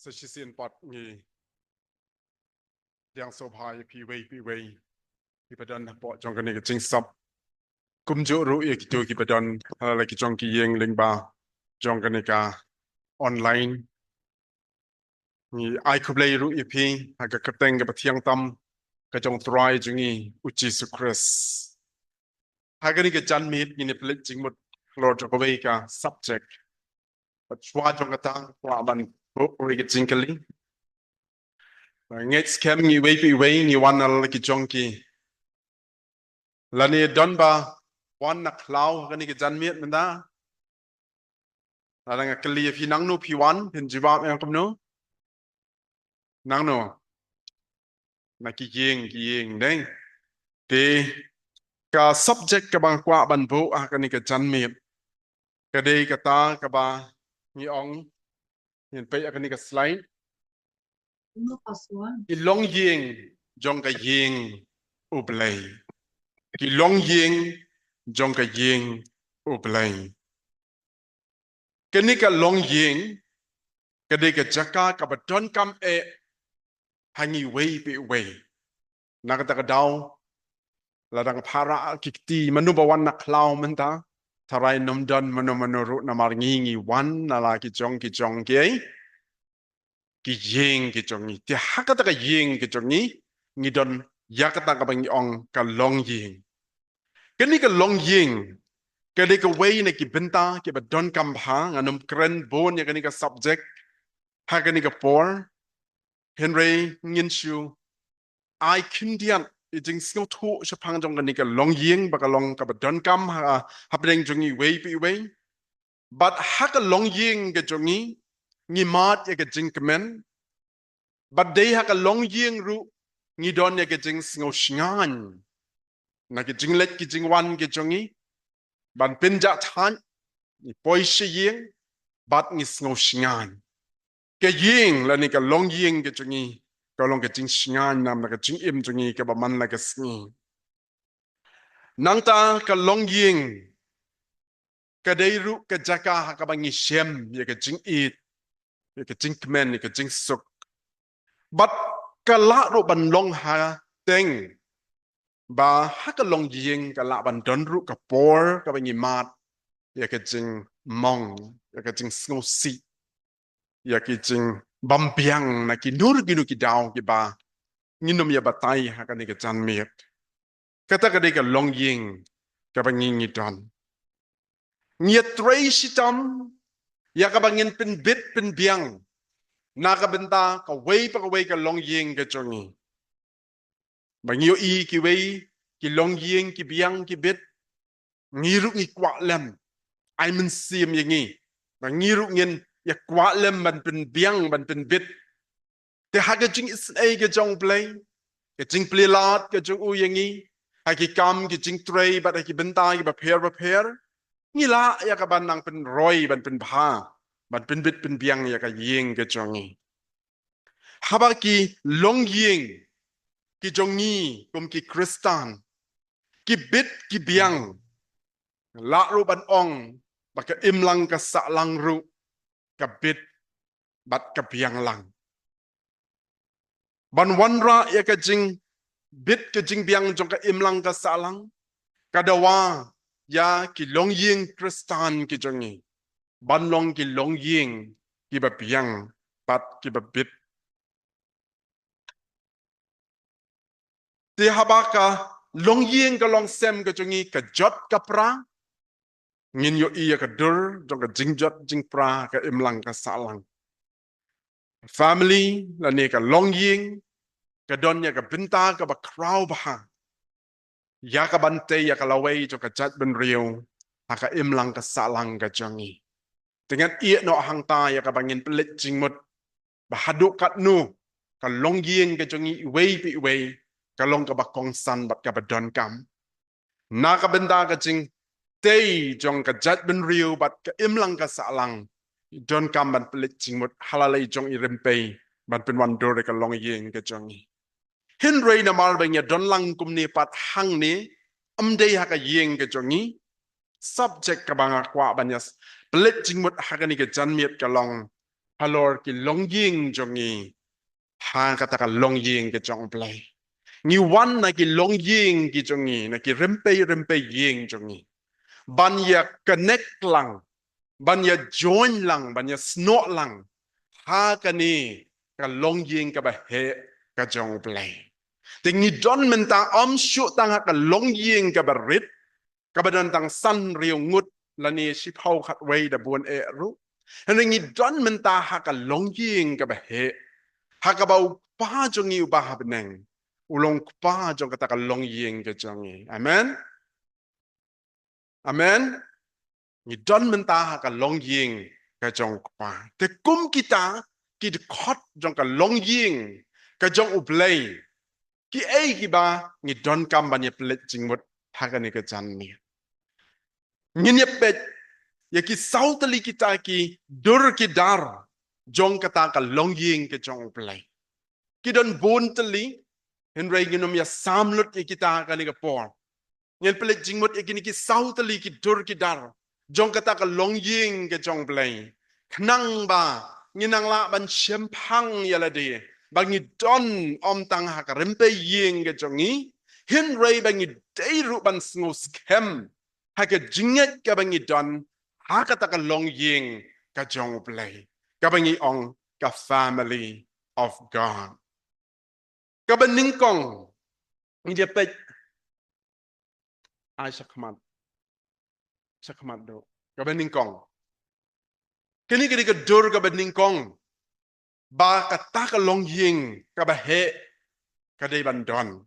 Sesisin pot ngi yang sobai pi wei ki padan po jong kan ni jing sap kum jo ru ye ki jo ki padan la ki jong ki yeng ling ba jong kan ni ka online ni ai ku blai ru ye pi ha ka kapteng ka pathiang tam ka jong try jungi uchi su kris ha ka ni ka jan mit ni plit jing mut lord ko wei ka subject but chwa jong ka ta kwa ban bo ri ka jing kali ngets kem ni wei ni wan al ki jong ki lani don ba wan na klau kan ni jan miet menda la nga kli fi nang no pi wan hin jibab yang kum no nang no na ki yeng deng te ka subject ka bang kwa ban bo a kan ni jan miet ka dei ka ta ka ba ni ong hin pe a kan ni slide No paswan. ki long yeng jong ka yeng u play ki long yeng jong ka yeng u play cái này cái long yeng cái đây cái jaka cái bát don kam hangi wei pi wei nakata ka daw ladang para kikti manu bawan na klaw menta tarai nom don manu ru na marngi wan na la ki jong ki yeng ki jong ni ti hakata ka yeng ki jong ni don yakata ka bang ong ka long yeng cái này cái long yeng cái đây cái wei na ki benta ki bát don kam ha nganum kren bon ya cái này cái subject ha cái này cái for Henry ngin shu ai kindian ijing sing thu chapang jong kan ni ka long yeng ba ka long ka ba don kam ha bring jong ni wei pi wei but ha ka long yeng ke jong ni mat ya ke jing kemen but they ha ka long yeng ru ni don ya ke jing sing shingan na ke jing let ki jing wan ke jong ni ban pin ja than ni poi shi yeng but ni sing shingan ke yeng la ni ka long yeng ke jong ni ka long ke jing shingan nam na ke jing im jong ni ke ba man la ke sni nang ta ka long yeng ka deiru ka jaka ha ka bangi shem ye ka jing it ye ka jing kmen ye ka jing suk but ka la ro ban long ha teng ba ha ka long yeng ka la ban don ru ka por ka bangi mat ye ka jing mong ye ka jing snow si ye ka jing bam piang na ki nur ki nu ki daw ki ba nginom ye batai ha ka ni ka jan miet ka ta ka de ka long yeng ka bangi ni don Nia tray sitam ya ka bangin pin bit pin biang na ka benta ka way ka long yeng ka chongi bangyo i ki way ki long yeng ki biang ki bit ngiru ngi kwa lem ai min sim yengi ngiru ngin ya kwa lem ban pin biang ban pin bit te ha ka jing is ai ka jong play ka jing play lot ka jong u yengi ha ki kam ki jing tray ba ki benta ki ba pair ni la ya ka ban nang pen roy ban pen bha ban pen bit pen biang ya ka yeng ke jongi haba ki long yeng ki jongi kum ki kristan ki bit ki biang la ru ban ong ba ka im lang ka sa lang ru ka bit bat ka biang lang ban wan ra ya ka jing bit ka jing biang jong ka im lang ka sa lang ka dawa ya ki long yeng kristan ki jongi ban long ki long yeng ki ba piang pat ki ba bit ti habaka long yeng ka long sem ka chungi ka jot ka pra ngin yo iya ka dur jong ka jing jot jing pra ka imlang ka salang family la ne ka long yeng ka don ya ka binta ka ba kraw ba ya ka bante ya ka laway jong ka jat ben riu ka imlang ka salang ka jongi dengan iya no hang ta ya ka bangin pelit jing mut bahaduk kat nu ka long yeng ka jongi wei pi wei ka long ka bakong san bat ka badon kam na ka benda ka jing tei jong ka jat ben riu bat ka imlang ka salang don kam ban pelit jing mut halalai jong i rempe ban pen wan dore ka long yeng ka jongi hin rei na mal bang ya don lang kum ni pat hang ni amdei ha ka yeng ka jongi subject ka banga kwa banyas pelit jing mut ha ka ni ka jan miet ka long halor ki long ying jongi ha kata ka long ying ke jong play ni wan na ki long ying ki jongi na ki rempe ying jongi ban ya connect lang ban ya join lang ban ya snot lang ha ka ni ka long ying ka ba he ka jong play ting ni don menta shu tang ha ka long ying ka ba rit ka ba dan tang san riu ngut la ni shi phau khat wei da buan e ru han ni don menta ha ka long ying ka ba he ha ka ba pa jong i ba ha beneng ulong pa jong kata ka long ying ka jong i amen amen ni don menta ha ka long ying ka jong pa te kum kita ki de khot jong ka long ying ka jong u play ki ai ki ba ni don kam ba ni plet jing mut ha ka ni ka jan ni ni pet ya ki sautali kita ki dur ki dar jong kata ka long ying ka jong u play ki don bon tali hen rei nginom ya samlut ya kita ka ni ka por ngel plet jing mut ya ki sautali ki dur ki dar jong kata ka long ying ka jong play knang ba nginang la ban chem phang ya la de bangi don tang ha ka rempe ying ka jong i hen rei bangi dei ru ban sngo scam ha ka jinget ka bangi don ha kata ka long ying ka jong play ka bangi ong ka family of God ka baning kong ni dia pet ai sakmat do ka baning kong kini kini ka dur ka baning kong ba kata ka long ying ka ba he ka dei ban don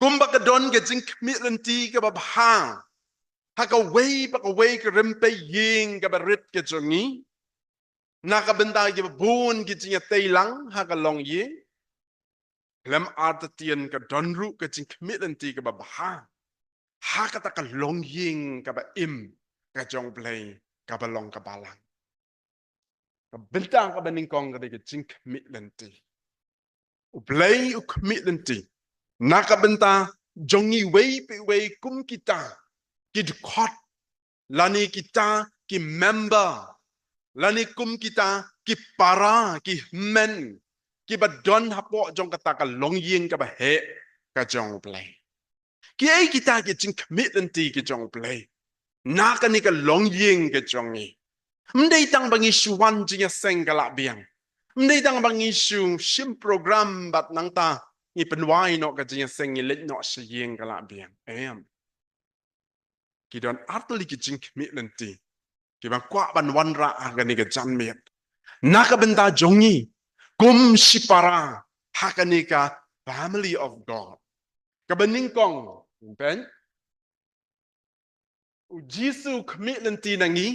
kum ba ka don ka jing kmit lanti ka ba ha ha ka wei ka rempe ying ka ba rit ka jongi na ka benda ki ba bun ki jing tei lang ha ka long ying lem artatian ka don ru ka jing kmit lanti ka ba ha ha kata ka long ying ka ba im ka jong play ka ba long ka balang ka bentang ka baning kong ka de jing kmit lanti u play u kmit lanti na ka benta jongi wei kum kita ki khot lani kita ki member lani kum kita ki para ki men ki ba don hapo jong kata ka long ying ka ba he ka jong play ki ai kita ki jing kmit lanti ki jong play na ka ni ka long ying ka jong ni mdei tang bang isu wan jing seng ka la biang mdei tang bang isu sim program bat nang ta ni penwai no ka jing seng ni let no shi ying ka la biang em ki don artli ki jing kmit lanti ki ba kwa ban wan ra ka ni ka jan met na ka benda jongi kum sipara ha ka ni ka family of God ka bening kong pen u jisu kmit lanti nangi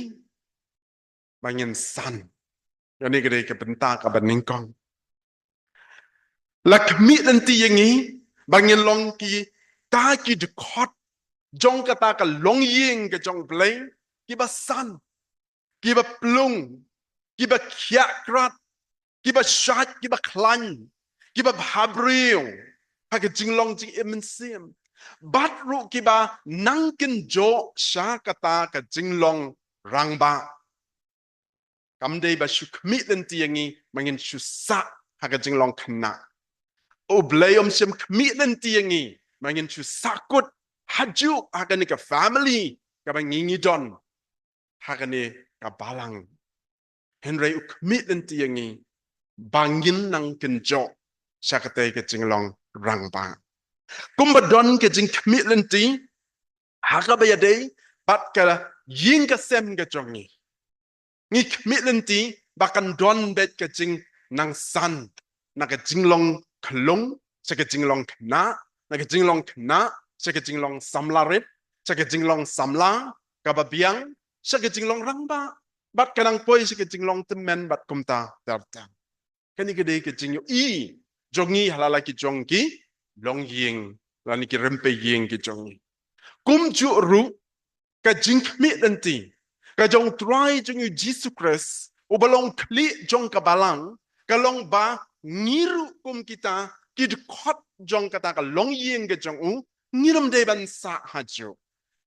bangin san yani gede ka benta ka bening kong la kmit lanti yangi bangin long ki ta ki de khot jong kata ka long ying ka jong play ki ba san ki ba plung ki ba khia krat ki ba shat ki ba klan ki ba habriu ha ka jinglong jing imensim bat ru ki ba nangkin jo sha kata ka jinglong rangba kamdei ba shu kmit lanti yangi mangin shu sa ha ka jinglong khna o blayom sem kmit lanti yangi mangin shu sakut haju ha ka ni ka family ka ba ngingi don ha ka ni ka balang henry u kmit lanti yangi bangin nang kenjo sakate ke jinglong rangba kumba don ke jing kmit lanti ha ka ba yade pat ka yin ka sem ka jongi ngi kmit lanti bakan don bet ke jing nang san na ka jinglong klong sa ka jinglong kna na ka jinglong kna sa ka jinglong samlarit sa ka jinglong samla ka ba biang sa ka jinglong rangba bat kanang poi sa ka jinglong temen bat kumta darta kani gede ke jingyo i jongi halala ki jongki long ying lani ki rempe ying ki jongi kum ju ru ka jing kmit lanti ka jong try jong Jesus Christ o balong kli jong ka balang ka long ba ngiru kum kita ki khot jong kata ka long ying ke jong u ngirum de ban sa haju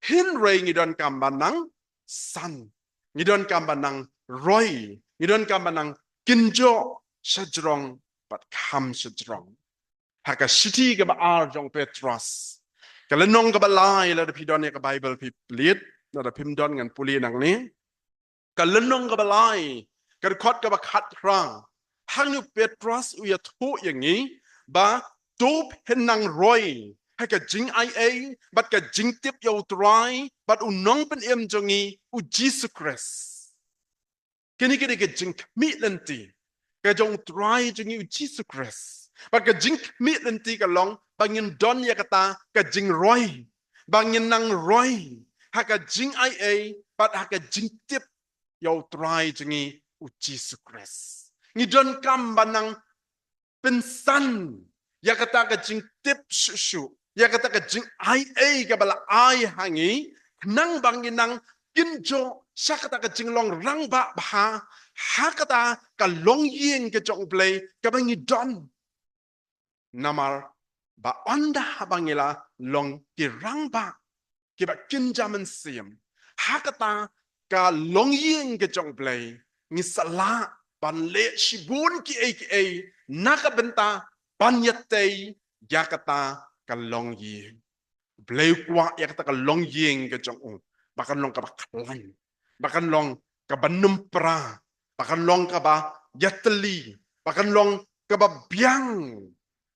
hin rei ngidon kam banang san ngidon kam banang roy ngidon kam banang kinjo sajrong bat kam sajrong haka shiti ka ba ar jong Petrus kalenong ka balai la pidon ka Bible pi lit la pimdon ngan puli nang ni kalenong ka balai ka khot ka ba khat rang hang nu Petrus u ya thu yang ni ba top henang roi hay ka jing ai bat ka jing tip yo try bat unong pen em jongi u Jesus Christ kini kini ka jing mi lenti ka jong try jongi u Jesus Christ bat ka jing mi lenti ka long bangin don ya kata ka jing roi bangin nang roi ha ka jing ai bat ha ka jing tip yo try jongi u Jesus Christ ni don kam banang pensan ya kata ka jing tip shu ya kata ka jing ai ka bala ai hangi nang bangin nang kinjo sa kata ka jing long rang ba ha kata ka long yin ka jong play ka bangi don namar ba onda bangila long ki rang ba ki ba kinjaman sim kata ka long yin ka jong play ni sala ban le shibun ki ai naka benta banyate yakata kalong yin blay kwa yakata kalong yin ke jong bakan long ka baklan bakan long ka banumpra bakan long ka ba yatli bakan long ka ba biang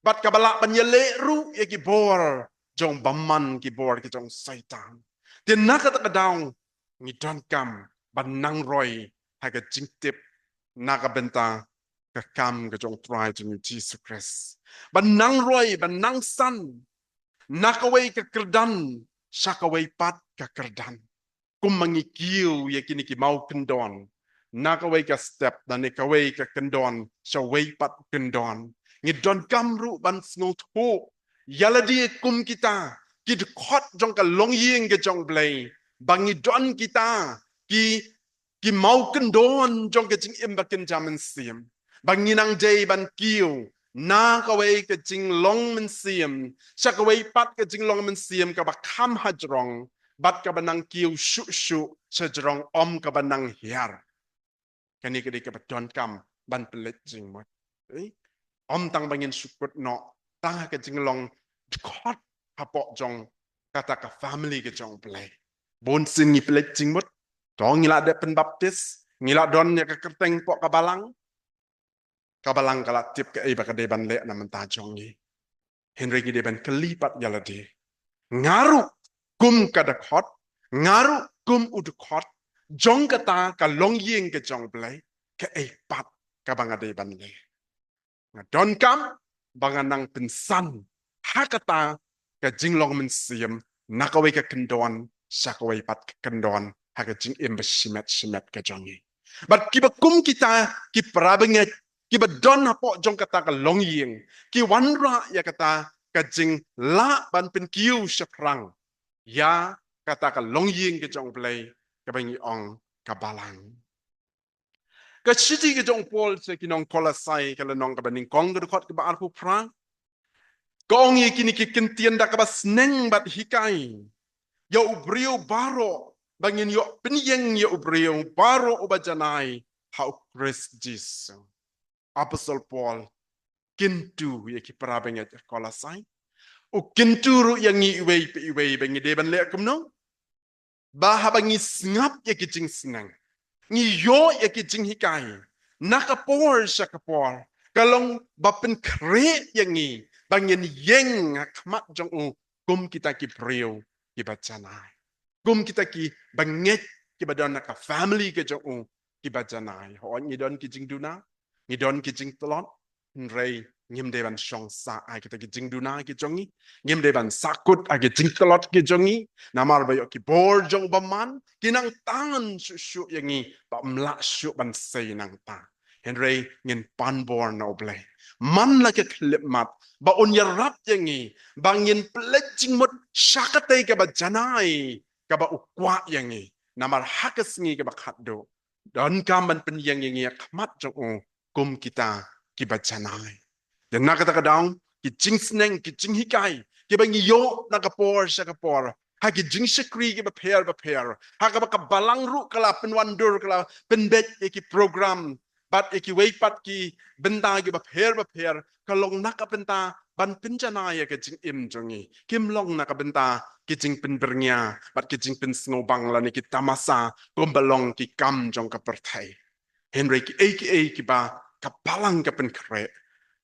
bat ka bala banyele ru yaki bor jong baman ki bor ki jong saitan tin nakata ka daw ni don kam banang roy ha ka jingtip naka benta ka kam ka jong try to Jesus Christ banang roy banang san nakaway ka kerdan sakaway pat ka kerdan kung mangikiw ya kini ki mau kendon nakaway ka step dan nakaway ka kendon sa way pat kendon ngidon kamru ban snot ho yaladi kum kita kid khot jong ka long ying ke jong blay bangidon kita ki mau kendon jong ke jing imbakin jaman sim banginang day ban kiw na kaway ka jing long men sim sa kaway pat ka jing long men sim ka ba kam hajrong bat ka banang kiw shu sa jrong om ka banang hiar kani ka di ka don kam ban pelet jing mo om tang bangin sukut no tang ka jing long khot hapok jong kata ka family ka jong play bon sin ni pelet jing mot dong ngila de pen baptis ngila don ya ka kerteng pok ka balang kala tip ke iba ka deban le na menta jongi Henry ki deban kelipat yaladi ngaru kum ka khot ngaru kum ud khot jong kata ka long ying ke jong play ke pat ka banga deban le don kam banganang pensan hakata ka jinglong men siam nakaway ka kendon sakaway pat ka kendon haka jing shimet ka jongi but kiba kum kita ki prabenget kiba don hapo jong kata ka long ying ki wanra ya kata ka jing la ban pen kiu shaprang ya kata ka long ying ke jong play ka bangi ong ka balang ka chiti ke jong Paul se kinong Kolosai kala nong ka baning kong ka khot ka ba arpu prang kong ye kini ki kentien da ka ba sneng bat hikai ya ubrio baro bangin yo penyeng ya ubrio baro obajanai how Christ Jesus Apostle Paul kintu ya ki parabenget Kolosai o kinturu yang iwe bangi deban le kumno ba habangi ngap ya ki jing sneng ni yo ya ki jing hikai nakapor sa kapor kalong bapen kre yang ni bangin yeng hakmat jong kum kita ki brio ki bacanai kum kita ki banget ki badan ka family ke jong ki bacanai ho ni don ki jing duna ni don ki jing telot rei ngim deban song sa ai kita ki jing duna ki jongi ngim deban sakut ai ki jing telot ki jongi namar bayo ki bor jong baman kinang tangan su yang ni ba mla su ban sei nang ta henry ngin pan bor no ble man la ke klip mat ba on yarap yang ni bangin pledging mot sakate ka ba janai ka ba ukwa yang ni namar hakas ngi ka ba khatdo don kam ban pen yang ni khmat jong kum kita ki ba janai dan nakata ka daw ki jing sneng ki jing hikai ki bangi yo nakapor sa kapor hagi jing shikri ki ba pair haga ba kabalang ru kala penwandur kala penbet ki program bat ki weipat ki benda ki ba pair kalong naka benta ban penjana ya ke jing im jongi kim long naka benta ki jing penbernya bat ki jing pen snobang la ni ki tamasa gombalong ki kam jong ka perthai Henry ki ba kapalang ka pen kre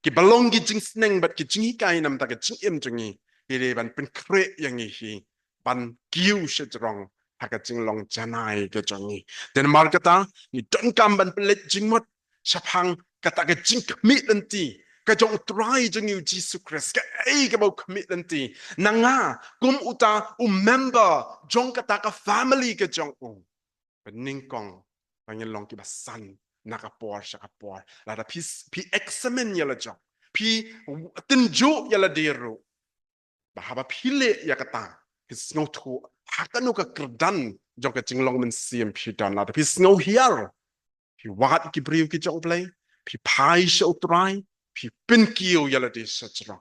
ki balong ki jing sneng bat ki jing kai nam ta ki jing im jongi ki ban pen kre yang hi ban kiu shedrong haka jing long janai ke jongi den markata ni don kam ban pelet jing mot shapang kata ke jing mi lenti ka jong try jing yu Jesus Christ ka ka bau commit lenti nanga kum uta member jong kata ka family ke jong pening kong pangin long ki basan nakapor shakapor la da pi examine yala jong pi tinju yala deru bahaba pile ya kata snow tu hakanu ka kerdan jong ka jinglong men siam pi dan la pi snow hiar pi wat ki briu ki jong play pi pai shau try pi pin kiu yala de sachra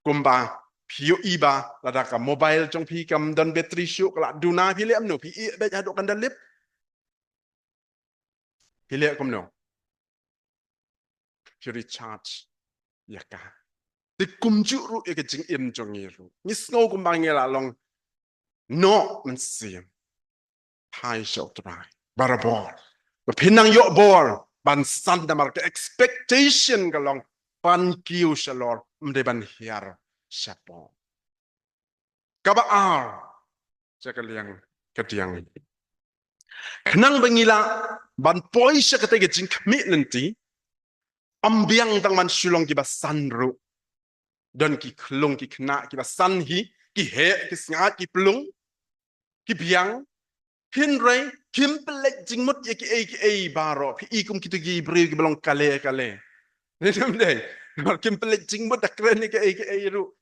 kumba pi iba la da ka mobile jong pi kam dan battery show kala duna pi le amno pi be ha do kan dan lip pi le kom no pi recharge ya ka de kum ju ru e ka jing im jong ru ni snow kum bang la long no man siam pai shall try barabor pinang yo bor ban san da mark expectation galong ban kiu shalor mde ban hiar shapo kaba ar jakaliang katiang kenang bangila ban poi shakate ge jing commitment ti ambiang tang man sulong ki basan ru don ki klung ki kna ki basan hi ki he ki sngat ki plung ki biang Hinray kim pelek jingmut ya ki baro pi ikum kitu gi bri ki belong kale Nenam dai mar kim pelek jingmut dak kren ki ru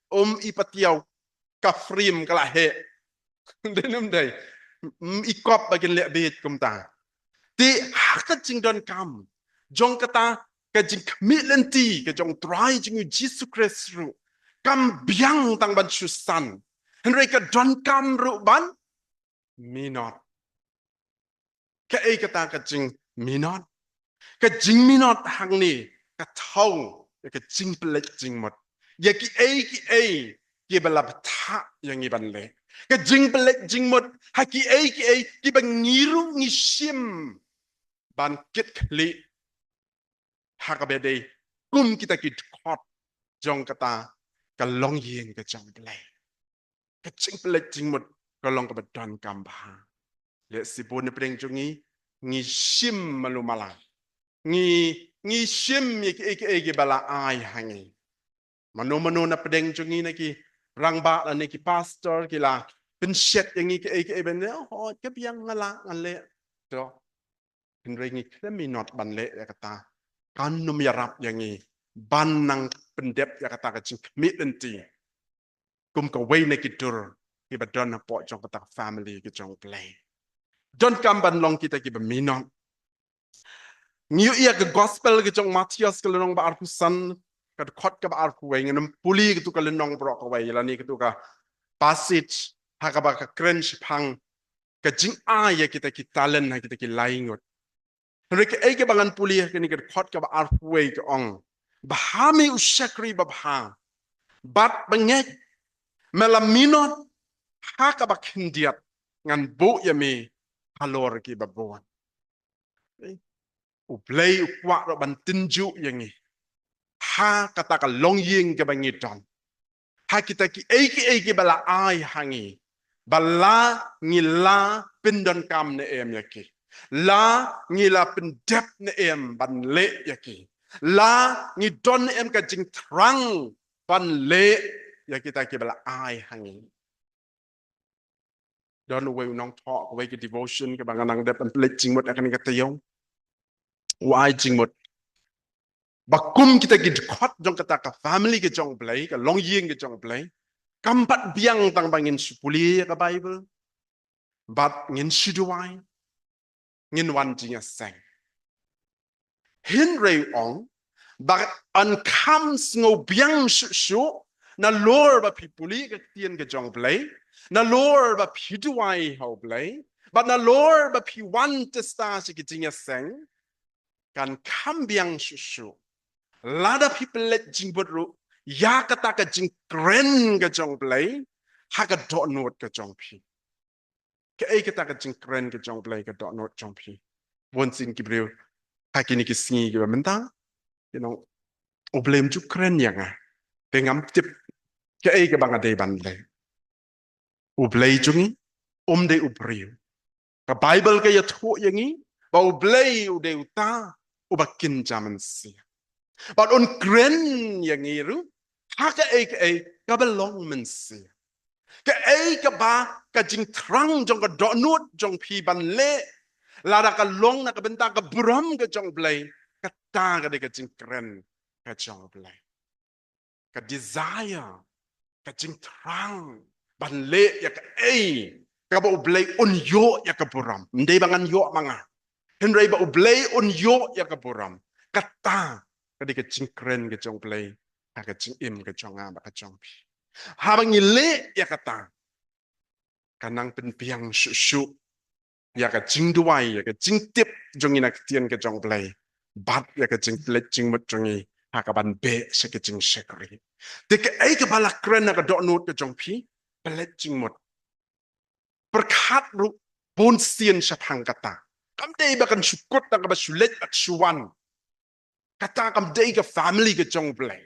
ipatiau kafrim kala he Nenam dai ikop bagian lek bet kum ta ti hakat jing don kam jong kata ka jing commitment ke jong try jing Jesus Christ ru kam biang tang ban susan Henry ka don kam ru ban minot ka kata ka jing minot ka jing minot hang ni ka thau ka jing pelek jing mot ya ki ki balap tha yang i ban le ka jing pelek jing mot ha ki ki bang ngiru ngishim ban kit kli ha ka be dei kum kita ki khot jong kata ka long yin ka jong play ka jing pelek jing mot ka long ka badan kam ba le sibon preng jungi ngi shim malumala ngi shim ki bala ai hangi mano na pedeng jungi na ki rangba la ni ki pastor ki la penshet yang ki ben ho ke biang ngala ngale to ngi klemi not ban le ya kata kan num yarap yang ni ban nang pendep ya kata ka jing commitment ti kum ka way na ki tur ki badon na po jong kata family ki jong play John Kamban long kita ki beminon. Ngiu ia ke gospel ke jong Matius ke lenong ba arkusan ka khot ka ba arku wei ngam puli ke tu ka lenong bro ka wei lani ke tu ka passage ha ka ba ka cringe phang ka jing a ya kita ki talent ha kita ki laingot. Rek ke bangan puli ke ni ke khot ka ba arku wei ke ong. Bahami usyakri babha. Bat bangek melaminot ha ka ba kindiat ngan bu ya mi halor ki babon ublay ukwa ro ban tinju yang ni ha kata ka long ying ke bangi don ha kita ki ki bala ai hangi bala ngila pindon kam ne em yaki la ngila pendep ne em ban le yaki la ngi don em ka jing trang ban le ya kita ki bala ai hangi don we nong talk we ki devotion ke banganang dep an plek jing mot akan ka tayong wai jing mot bakum kita ki khot jong kata ka family ke jong play ka long ying ke jong play kampat biang tang bangin supuli ka bible bat ngin siduai ngin wan jinga sang Henry ong bat an kam sngo biang shu na lor ba pipuli ke tien ke jong play na Lord ba piduai hau blai but na Lord ba pi wan te sta si kitinga seng kan kambiang susu lada people let jing bodru ya kata ka jing kren ka jong blai ha ka dot note ka jong pi ka ai kata ka jing kren ka jong blai ka dot note jong pi won sin kibreu ha kini ki singi ki ba mentang you know o blame ju kren yang a te ngam tip ka ai ka bang ade ban le o blai jungi de u breu ka Bible ka ya thu yang ni ba u blai u de u ta u ba kin jaman si but on kren yang ni ru ha ka ai ka ba long men si ka ai ka ba ka jing trang jong ka do nut jong pi ban le la da ka long na ka benta ka buram ka jong blai ka ta ka de ka jing kren ka jong blai ka desire ka jing trang ban le ya ka ai ka ba blai on yo ya ka buram ndai bangan yo manga henry ba blai on yo ya ka buram ka ta ka de ka jing kren ka jong blai ka jing im ka jong a ba ka jong pi ha bang le ya ka ta kanang pen piang su ya ka jing duai ya ka jing tip jong ina tian ka jong play bat ya ka jing play jing mut jong i ha ka ban be se ka jing shekri de ka ai ka bala kren ka do not ka jong pi play jing mut perkat ru bon sien shatang kata kam dei ba kan shukut ta ka ba shulet at shuwan kata kam dei ka family ka jong play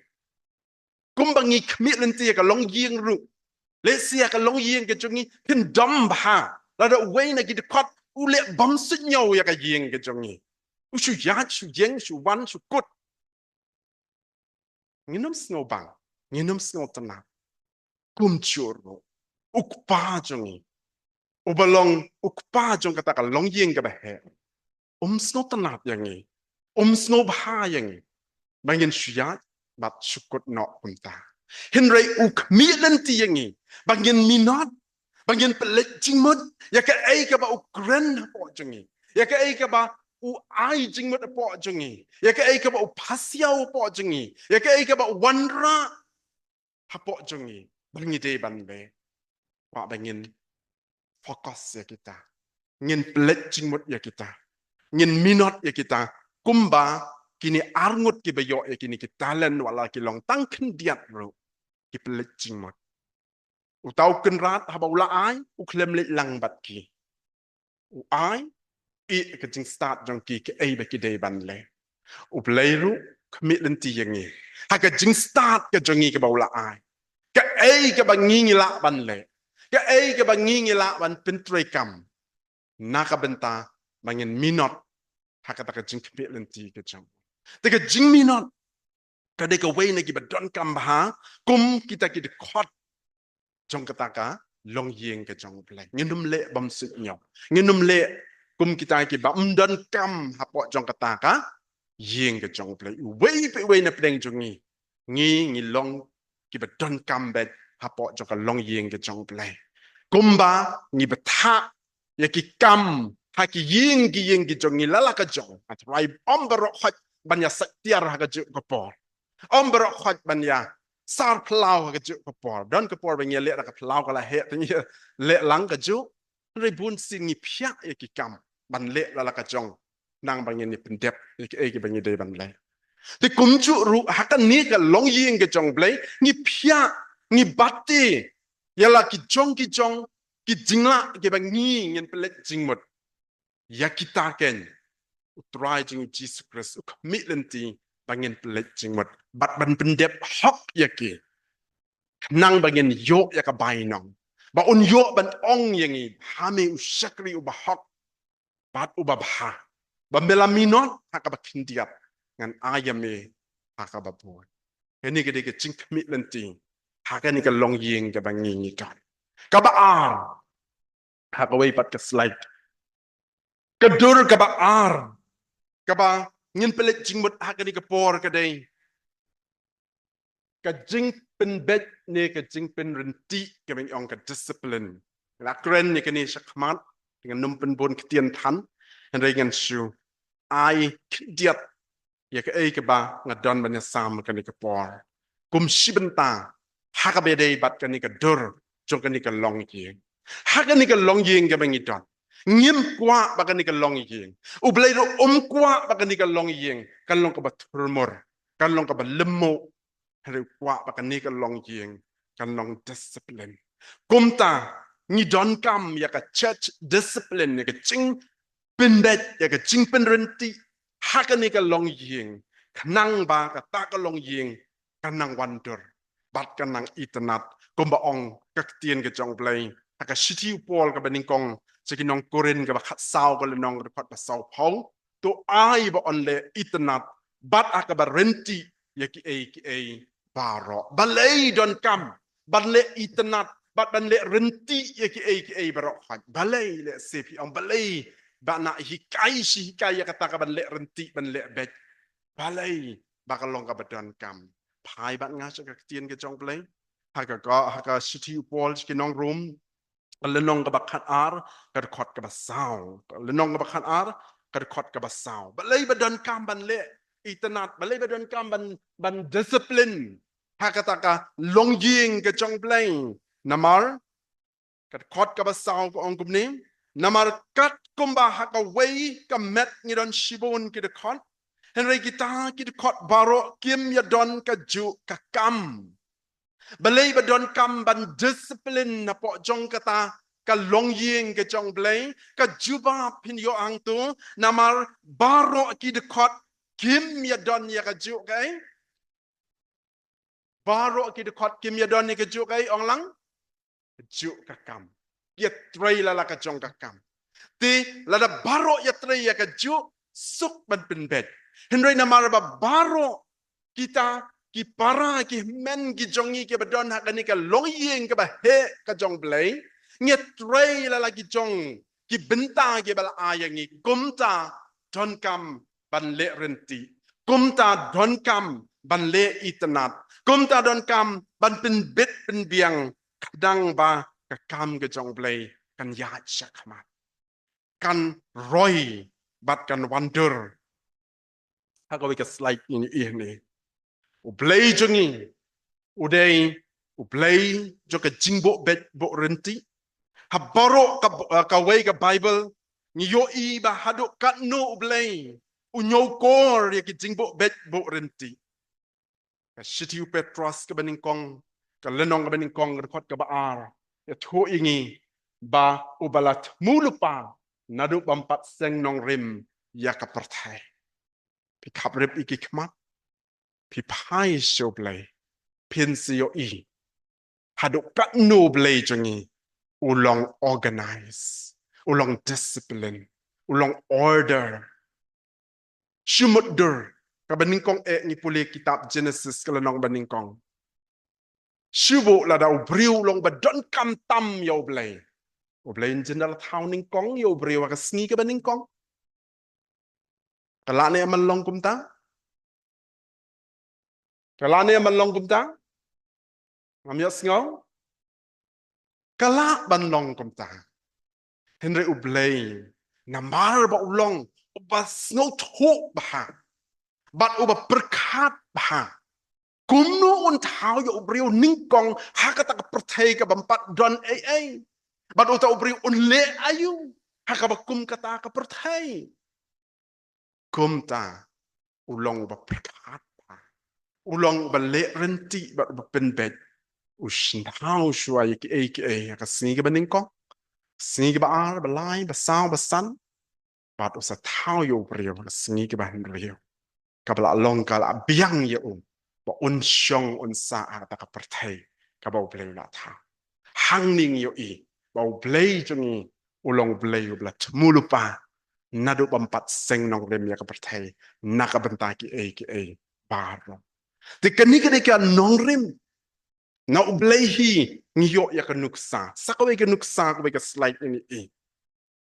kumbangi kmilen ti ka long ying ru Lesia ka long yeng ke jongi pin dom ba la da wei na ki de kot u le bom sit nyo ya ka yeng ke jongi u shu ya shu yeng shu wan shu kut nginom snow bang nginom snow tana kum churro ukpa jongi u balong ukpa jong kata ka long yeng ka ba he snow tana yangi snow ba yangi bangin shu ya bat shu kut no kunta Henry uk milen ti yangi bangin minot bangin pelet jingmut ya ka ai ka ba ukren po jongi ya ka ai ka ba u ai jingmut po jongi ya ka ai ka ba u pasiau po jongi ya ka ai ka ba wanra ha po jongi bangi de ban be pa bangin fokus ya kita ngin pelet jingmut ya kita ngin minot ya kita kumba kini arngut ki bayo ya kini kitalen wala ki long tang kendiat ro ki pelet jingmut u tau ken rat ha ba ula ai u klem le lang bat ki u ai i ka jing start jong ki ke ai ba ki dei ban le u play ru commit len ti yang ni ha ka jing start ka jong ki ka ba ula ai ka ai ka ba ngi la ban le ka ai ka ba ngi la ban pen tre kam na ka benta bangin minot ha ka ta ka jing commit len ti ka jong te ka jing minot ka de ka wei na ki ba don kam ba kum kita ki de khot jong kataka long yeng ke jong play nginum le bam sit nyok nginum le kum kita ki bam don kam hapo jong kataka yeng ke jong play wei na pleng jong ngi long ki ba don kam bet hapo jong ka long yeng ke jong play kumba ngi betha ya ki kam ha ki yeng ki jong ngi lala ka jong at rai ombero khat banya saktiar ha ka jong ko por ombero khat banya sar plau ka ju ka por don ka por bang le ka plau ka la he tin le lang ka ju ri bun sin ni phya e ki kam ban le la ka jong nang bang ni pen dep e ki bang de ban le te kum ju ru ha ka ni ka long ying ka jong ble ni phya ni batti ya la ki jong ki jingla ki bang ni ngin pele jingmot ya kita ken try jing Jesus Christ commitment bangin pele jingmot bat ban pen dep hok ya ki nang bangin yo ya ka bai nong ba un yo ban ong yangi hami u shakri u bahok bat u babha ba melaminot haka ba kindiap ngan ayame haka ba bu ini ke de jing commitment ti haka ni ka long ying ka bangi ni kan ka ba ar haka wei pat ka slide ka dur ka ba ar ka ba ngin pelet jing mut haka ni ka por ka dei ka jing pen bet ne ka jing pen renti ka bang ong ka discipline la kren ni ka ni shakmat dengan num pen bon ketian tan and dengan shu ai diat ya ka ai ka ba ngadon banya sam ka ni ka por kum shibenta ha ka be dei bat ka ni ka dur jong kan ni ka long yeng ha kan ni ka long yeng ka bangidon ngim kwa ba kan ni ka long yeng u blai ro kwa ba kan ni ka long yeng kan long ka ba turmor kan long ka ba lemo hari kwa ba kan ni ka long yeng kan long discipline kumta ni don kam ya ka church discipline ya ka ching pindet ya ka ching penrenti ha kan ni ka long yeng kanang ba ka ta ka long yeng kanang wonder bat kanang itanat kumba ong kaktien ke jong play haka shiti upol ka baning kong sekinong korin ka bakat saw ka lenong repat ba saw pong to ai ba onle itanat bat aka ba renti ya ki e baro balay don kam balle itanat bat banle renti ya ki e baro balay le sepi on balay ba na hikai shi hikai ya kata ka banle renti banle bet balay bakalong ka badon kam pai bat ngas ka tien ke jong play haka city wall ke nong room lenong ka bakat ar ka khot ka basaw lenong ka bakat ar ka khot ka basaw balay badon kam ban le itanat balay badon kam ban discipline haka taka long ying ke jong play namar ka khot ka basaw ko ong kumni namar kat kumba haka way ka met ngidon shibon ke de khot Henry kita kot baro kim ya don ka ju ka kam. Balay ba don kam ban discipline na po jong kata ka long ying ke jong blay ka juba pin yo ang tu namar baro kot kim ya don ya ka ju kay. Baro kot kim ya don ya ka ju kay ong lang ju ka kam. Ya tray la ka jong ka kam. Ti lada baro ya tray ya ka ju suk ban pin bet. Henry na maraba baro kita ki para ki men ki jongi ki badon hak ni ka loyeng ka ba he ka jong blay nget tray la lagi jong ki benta ki bala ayang ni kumta don kam ban le renti kumta don kam ban le itanat kumta don kam ban pin bit pin biang kadang ba ka kam ka jong blay kan ya chakmat kan roy bat kan wonder Haka ka slide ini. Ublay jongi. Uday. Ublay joka jingbo bet bo renti. Habaro ka way ka Bible. Niyo iba hado kat no ublay. Unyo kor ya ki jingbo bet bo renti. Ka shiti Petros ka baningkong. Ka lenong ka baningkong rekod ka baar. Ya tu ingi. Ba ubalat mulupa. Nadu bampat seng nong rim. Ya ka pertai. Pi kap rip iki kemat. Pi pai show play. Pin siyo i. Haduk kat no play jongi. Ulong organize. Ulong discipline. Ulong order. Shumudder. Kabaningkong ni puli kitab Genesis kalanong baningkong. Shubo lada ubriu long badon kam tam yaw play. Ublay jendal thaw ningkong yaw ubriu akasngi kabaningkong. Kalane amalong kumta. Kalane amalong kumta. Ngamias ngaw. Kala banlong kumta. Henry ublay. Namar ba ulong. Ubas ngaw thuk baha. Bat uba berkat baha. Kumno un thaw ya ubriu ningkong. Hakata ka pertay ka bampat don ay. Bat uta ubriu unle ayu. Hakabakum kata ka pertay. Kumta. Ulong uba berkat. Ulong balik renti bat penbet usnau shua ki ka singi baningkong singi ba ar balai basau basan bat usa tau yo brio singi ba rio ka bala long ka biang yo ba un shong un sa ta ka pertai ka ba blay la tha hangning yo i ba blay jongi ulong blay yo bla mulupa nadu bampat seng nong rem ya ka pertai nakabenta ki baro Di kanika nongrim na ublayhi ngiyo ya kanuksa. Sa kaway kanuksa kaway ka slide ini.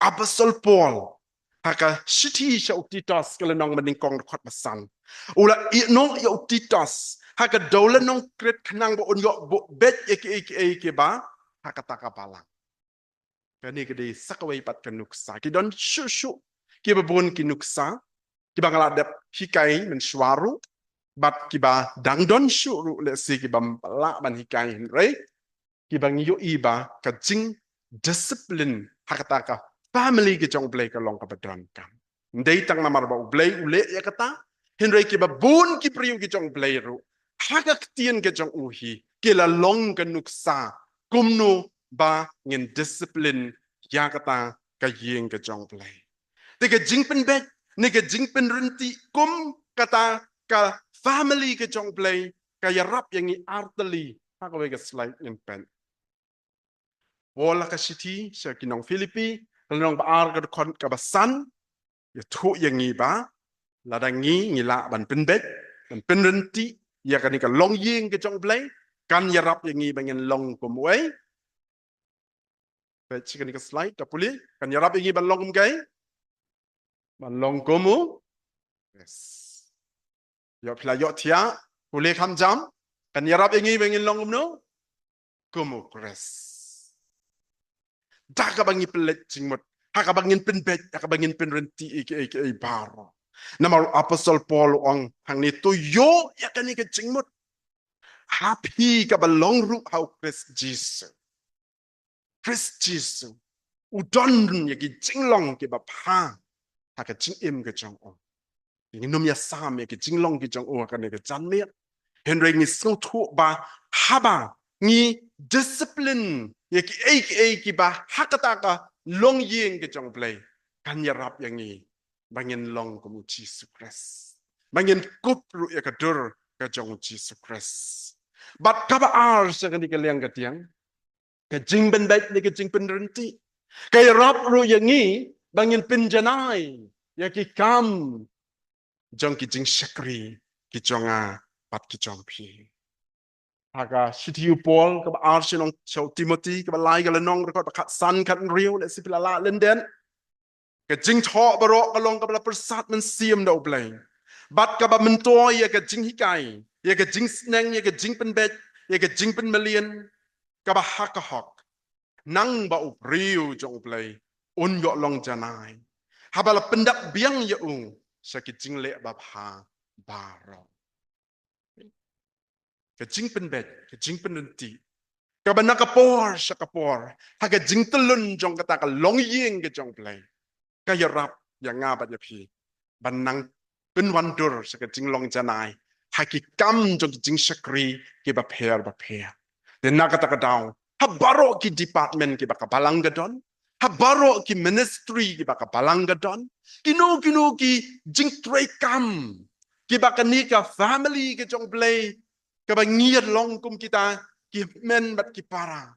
Apostol Paul haka shiti siya utitas kala nong maningkong rekod basan. Ula nong ya utitas haka dawla nong kret kanang bo unyo bo bet eki ba haka takapalang. Kanika di sa kaway pat kanuksa. Kidon shushu kibabun kinuksa. Kibangaladap hikay mensuaru. Bat kiba dangdon syuru lesi kiba la ban hikai henry Kibang yu iba ka jing discipline hakata ka family ke jong play ka long ka badran kam. Ndai tang namar ba play ule ya kata. Henry kiba bun ki priu ke jong play ru. Haka ktien ke jong uhi. Kila long ka nuksa. Kumno ba ngin discipline ya kata ka yeng ke jong play. Tiga jing pen bet. Niga jing pen renti kum kata ka family ke jong play. Kaya rap yang i arteli. Haka wega slide in pen. Wala ka siti sa kinong Filipi, kanong baar ka kon ka basan, ya tu yang ngi ba, ladang ngi la ban penbet, ban penrenti, ya kan ka long ying ke jong play, kan ya rap yang ngi bangen long kumway. Baik kan ka slide ta puli, kan ya rap yang ngi ban long kumgay, ban long kumu. Yes. Ya pila yo tia, puli kam jam, kan ya rap yang ngi bangen long kumno, kumu kres. Dah ka bangi pelet jingmut. Haka bangin penbet, haka bangin penrenti ike baro. Nama Apostol Paul ong hang ni tu yo ya kan ike jingmut. Happy ka balong ru hau Chris Jesus. Chris Jesus. Udon ya ki jinglong ki bapa. Haka jing im ke jong ong. Ini num ya sam ya ki jinglong ki jong ong kan ike jan mir. Henry ni song tu ba haba ni discipline ya ki ba hakata ka long ying ke jong play kan ya rap yang ni bangin long ko mu Jesus Christ bangin kupru ya ka dur ka jong Jesus Christ but ka ba ar sa kan ka liang ka tiang ka jing ben bet ni ka jing pen renti ka ya rap ru yang ni bangin pinjanai ya ki kam jong ki jing shakri ki jonga pat ki jong pi Haga sitiu Paul ka Arsenal show Timothy ka lai ka lanong ka kat san kat real le sipila la lenden ka jing tho baro ka long ka persat men siam do blay bat ka ba mento ya ka jing hikai ya ka jing sneng ya ka jing pen bet ya ka jing pen million ka ba haka hok nang ba up real jong blay un yo long janai habala pendak biang ya sa ki jing le ba ha baro ka jing pen bet ka jing pen renti Kabana kapor sa kapor. Haga jing telun jong kata ka long ying ke jong play. Kaya rap yang ngabat ya pi. Banang penwandur sa ka jing long janai. Haki kam jong jing sakri ke ba per. Den nakata ka daw. Habaro ki department ki baka balang gadon. Habaro ki ministry ki baka balang gadon. Kino ki jing tray kam. Ki baka ni ka family ke jong play. Kaba ngiyat long kum kita ki men bat ki para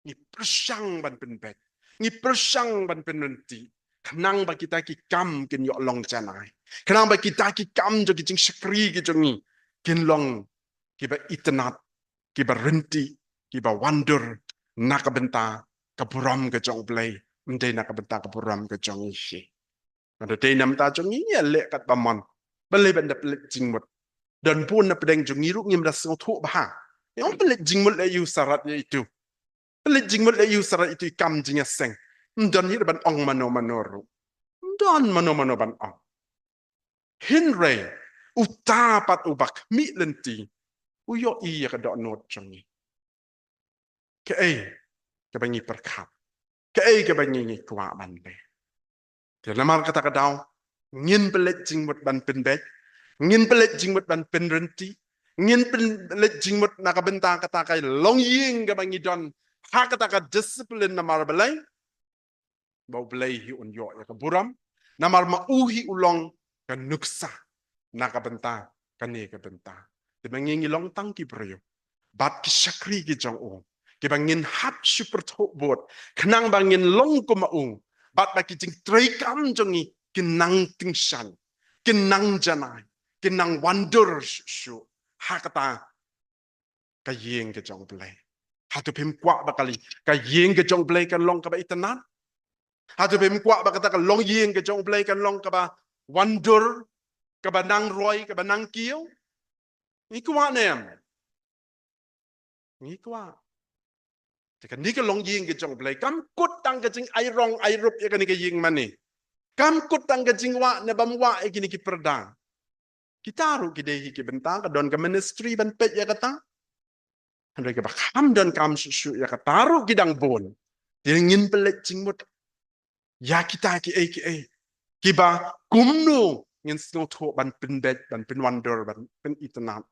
ni persang ban penbet ni persang ban penenti kenang ba kita ki kam kin yo long janai kenang ba kita ki kam jo ki jing sakri ki jongi kin long ki ba itnat ki ba renti ki ba wonder nak benta ka buram ke jong play mde nak benta ka buram ke jong ishi ada te nam ta jong ni le kat pamon bele ben da jing mot dan pun na pedeng jong ngiru ngim da song thu ba yang pelik jingmut le you saratnya itu. Pelik jingmut le you sarat itu kam jingnya seng. Dan hi ban ong mano manoru. Dan mano ban ong. Hinre utapat ubak mi lenti. Uyo iya ka dok not jongi. Ke ke bangi perkat. Ke bangi ni kwa ban be. Dia lamar kata kadau ngin pelik jingmut ban penbet. Ngin pelik jingmut ban penrenti. Ngin pelik jingmut nakabenta kata kai long ying ka bangi don ha kata ka discipline na marbalay bau belay hi un yo ya ka buram na mar mauhi ulong ka nuksa nakabenta kani ka benta te bangi long tang ki preyo bat ki sakri ki jong o ki bangin hap super to bot kenang bangin long ko maung bat ba ki jing trei kam jongi kinang tingshan kinang janai kinang wonder shu hakata ka yeng ke jong play hatu pim kwa bakali ka yeng ke jong play kan long ka ba itanan hatu pim kwa ba kata ka long yeng ke jong play kan long ka ba wonder ka ba nang roy ka ba nang kiyo ni kwa nem ni kwa tekan ni ka long yeng ke jong play kam kut tang ka jing ai rong ai rup ya kan ni ka yeng mani kam kut tang ka jing wa ne bam wa e kini ki perdang kita ru ki dehi ki bentang ka don ka ministry ban pet ya kata Mereka bakam dan kam susu ya kataru gidang bon. Dia ingin pelet jingmut. Ya kita ki kiba kumnu ngin snow to ban pin bed ban pin wonder ban pin itnam.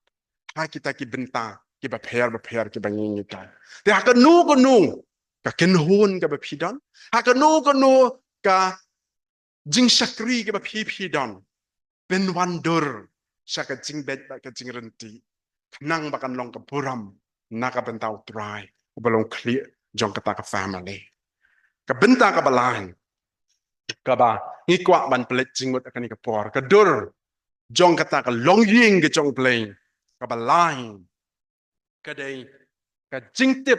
Ha kita ki benta kiba pair kiba ngin kita. Dia ka nu ko nu ka ken hun ka ba pidon. Ha ka nu ko nu ka jing sakri kiba pidon. Pin wonder saka jing bed ba ka jing renti. Nang bakan long ka buram naka bentau try ubalong clear jong kata ka family. Ka benta ka balahan. Kaba ngikwa ban pelet jingmut akan ka por ka dur jong kata ka long ying ke jong play ka balahan kadai ka jingtip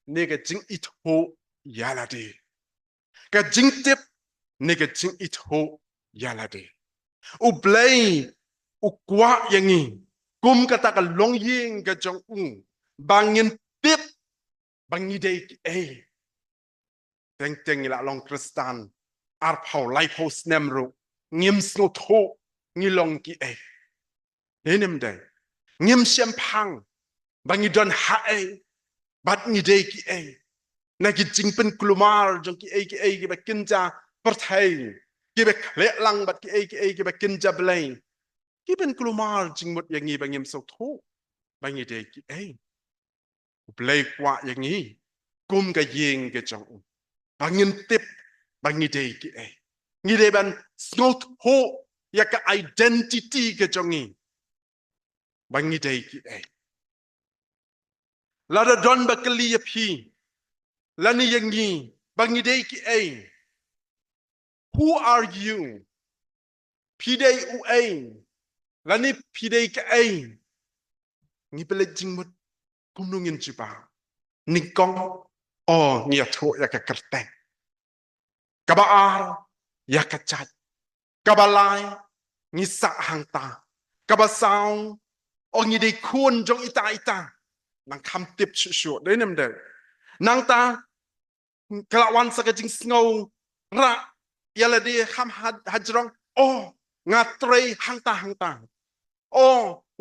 ne ka jing itho yalade ka jingtip ne ka jing itho yalade u play u kwa yangi kum kata ka long ying ka jong bangin tip bangi dei teng ila long kristan ar phau lai phau snem ru ngim sno tho ngilong ki henem dai ngim sem phang bangi don ha bat ngi dei ki na ki jing pen klumar jong ki ba kinja perthai ki be khle lang bat ki ba kinja blai ki ben klumar jing mut yang ngi bangim so tho bangi dei ki blai kwa yang ngi kum ka yeng ke jong bangin tip bangi dei ki ngi dei ban snot ho ya ka identity ke jongi bangi dei ki la da don ba kli ya phi la ni yang ngi bangi dei ki who are you phi dei u la ni phi dei ka ngi pele jing mut kum nu ngin chi ba ni kong ngi ya tho ya ka kerteng ka ba ar ya ka chat ka ba lai ngi sa hang ta ka ba sao ngi dei kun jong ita nang kam tip shu dei nem de nang ta kelawan sa jing snow ra yala di kham hajrong nga trei hang ta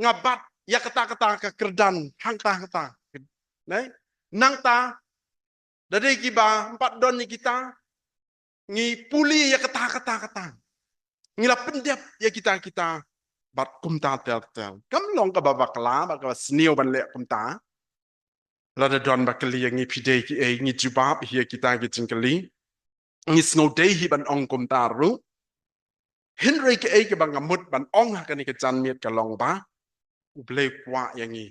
nga bat ya kata ka kerdan hang ta nei nang ta dari kiba 4 don ni kita ngi puli ya kata ngila pendep ya kita bat kumta tel kam long ka baba kala ba ka snew ban le kumta la da don ba kali ngi pide ki ngi jubab hi kita ki jingkali ngi snow day hi ban ong kumta ru henry ke bang ngamut ban ong ha kan ki jan miet ka long ba ble kwa yang ngi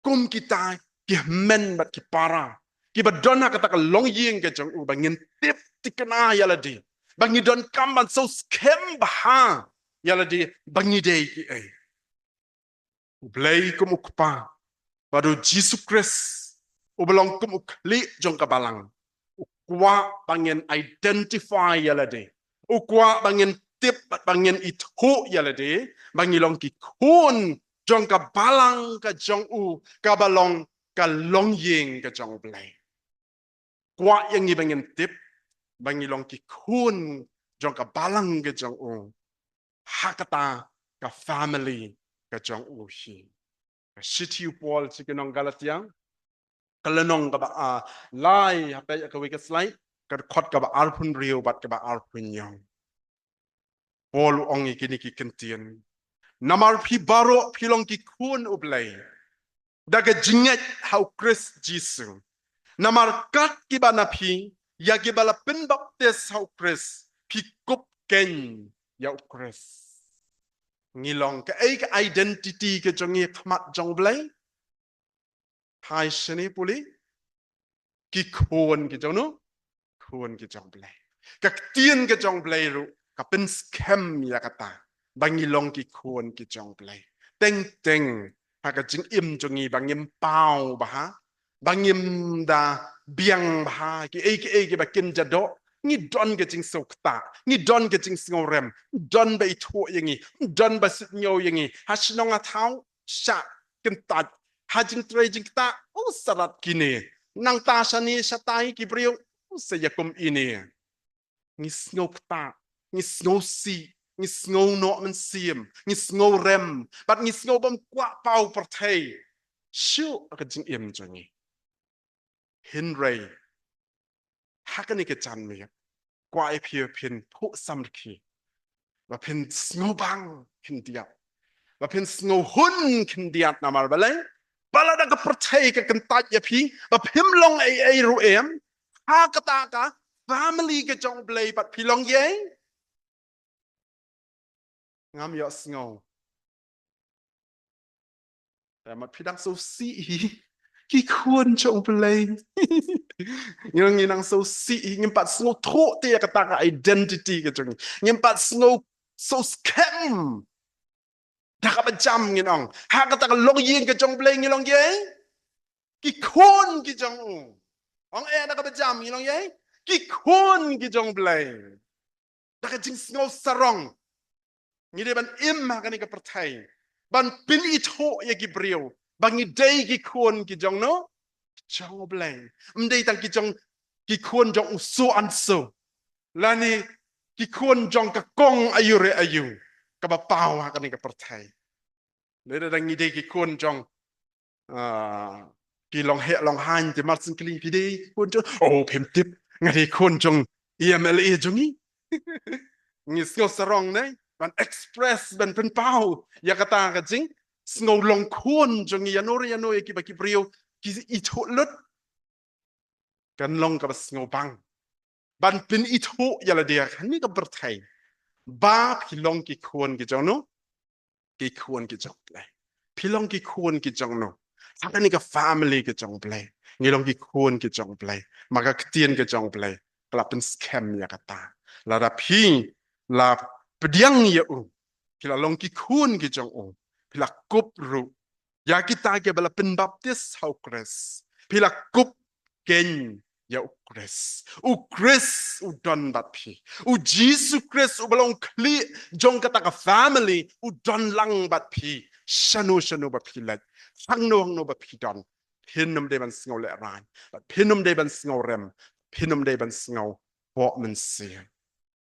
kum kita ki men bat ki para ki ba don ha kata ka long ying ke jong u bangin tip tikana yala di bangi don kamban so skem bah yala di bangi dei ki blai kum ukpa padu Jesus Christ ubelong kum ukli jong kabalang ukwa bangin identify yala di ukwa bangin tip bangin ithu yala di bangi long ki kun jong kabalang ka jong u kabalong ka long ying ka jong blai kwa yang ni bangin tip bangi long ki kun jong ka balang ke jong hakata ka family ka jong hi ka city Paul sikinong Galatia kalanong ka ba lai hape ka wika slide ka khot ka ba arpun rio bat ka ba arpun yong Paul ong ikini ki kentien namar phi baro philong ki kun ublai daga jinget how Chris Jesus namar kat ki ba na phi ya ki bala pin baptis how Chris pikup ken ya Chris ngilong ka identity ke jongi khmat jong blai hai shani puli ki khon ki jong no khon ki jong blai ka tien ke jong blai ru ka pin scam ya kata bangilong ki khon ki jong blai teng ha ka jing im jongi bangim pau ba bangim da biang ba ki bakin jado ngi don ke jing sokta ngi don ke jing sngorem don ba itho yangi don ba sitnyo yangi hasnonga thau sha kinta hajing trejing ta sarat kini nang ta shani shatai ki brio se yakum ini ngi snokta ngi snosi ngi snow no man siem ngi snow rem bat ngi snow bam kwa pau perthei siêu cái chính im cho nhỉ Henry hakan cái chân mi quay phía phiền phụ sam khi và phiền ngô bang phiền diệt và phiền ngô hun phiền diệt nằm ở bên bala đã cái percaya cái kentat ya phi và phiền long ai ru em ha kata ka family cái trong play but phi long ye ngam yo ngôแต่มันพี่ดังโซซีกี่คนจงเพลงยังงี้นังโซซียังปัดสโนโทเตียกตากidentity กันจงยังปัดสโนโซสแคมถ้ากับประจำงี้น้องหากตากลงยิงกันจงเพลงงี้ลองยัยกี่คนกี่จงองเอ็นักประจำงี้ลองยัยกี่คนกี่จงเพลงถ้ากับจริงสโนสรองงี้ได้บันอิมหากันนี่กับประเทศบันเป็นอิโตยากิบริวบางทีกี่คนกี่จงเนาะจงเปล่าไม่ได้ตั้งกี่จงกี่คนจงอุสุอันสุแล้วนี่กี่คนจงกะกงอายุเรอายุกับเป้าหากันนี่กับประเทศเลยตั้งกี่คนจงกี่ลองเหลองหันจะมาสิงคลีพี่ดีคนจงโอ้เพิ่มทิปงี้คนจงEMLAจงงี้งี้สโนสรองเนี่ยมันเอ็กซ์เพรสมันเป็นเป้าอยากตากันจริงสงลงคนจงยานโนกี่บากิบริวกี่อิทุลุดกันลงกับสงบังบันเป็นอิทุยาละเดียกันนี่ก็ประเทศบ้าพี่ลงกี่คนกี่จงโนกี่คนกี่จงเลยพี่ลงกี่คนกี่จงโนอันนี้ก็ family กี่จงเลยงี้ลงกี่คนกี่จงเลยมากระเทียนกี่จงเลยกลับเป็นสแคมอยากตาแล้วพี่ลาเปดียงยาอูพี่ลงกี่คนกี่จงอูพี่ลักกุบรูยากิตาเก็บลาเป็นบัพติสฮาวคริสพี่ลักกุบเกนยาอุคริสอุดอนบัดพี่อุจีสุคริสอุบลงคลีจงกระตัก family อุดอนลังบัดพี่ชนูบัดพี่เล็ดฟังโนบัดพี่ดอนพินนมเดบันสงเอาเละรานพินนมเดบันสงเอาเรมพินนมเดบันสงเอาวอมันเสีย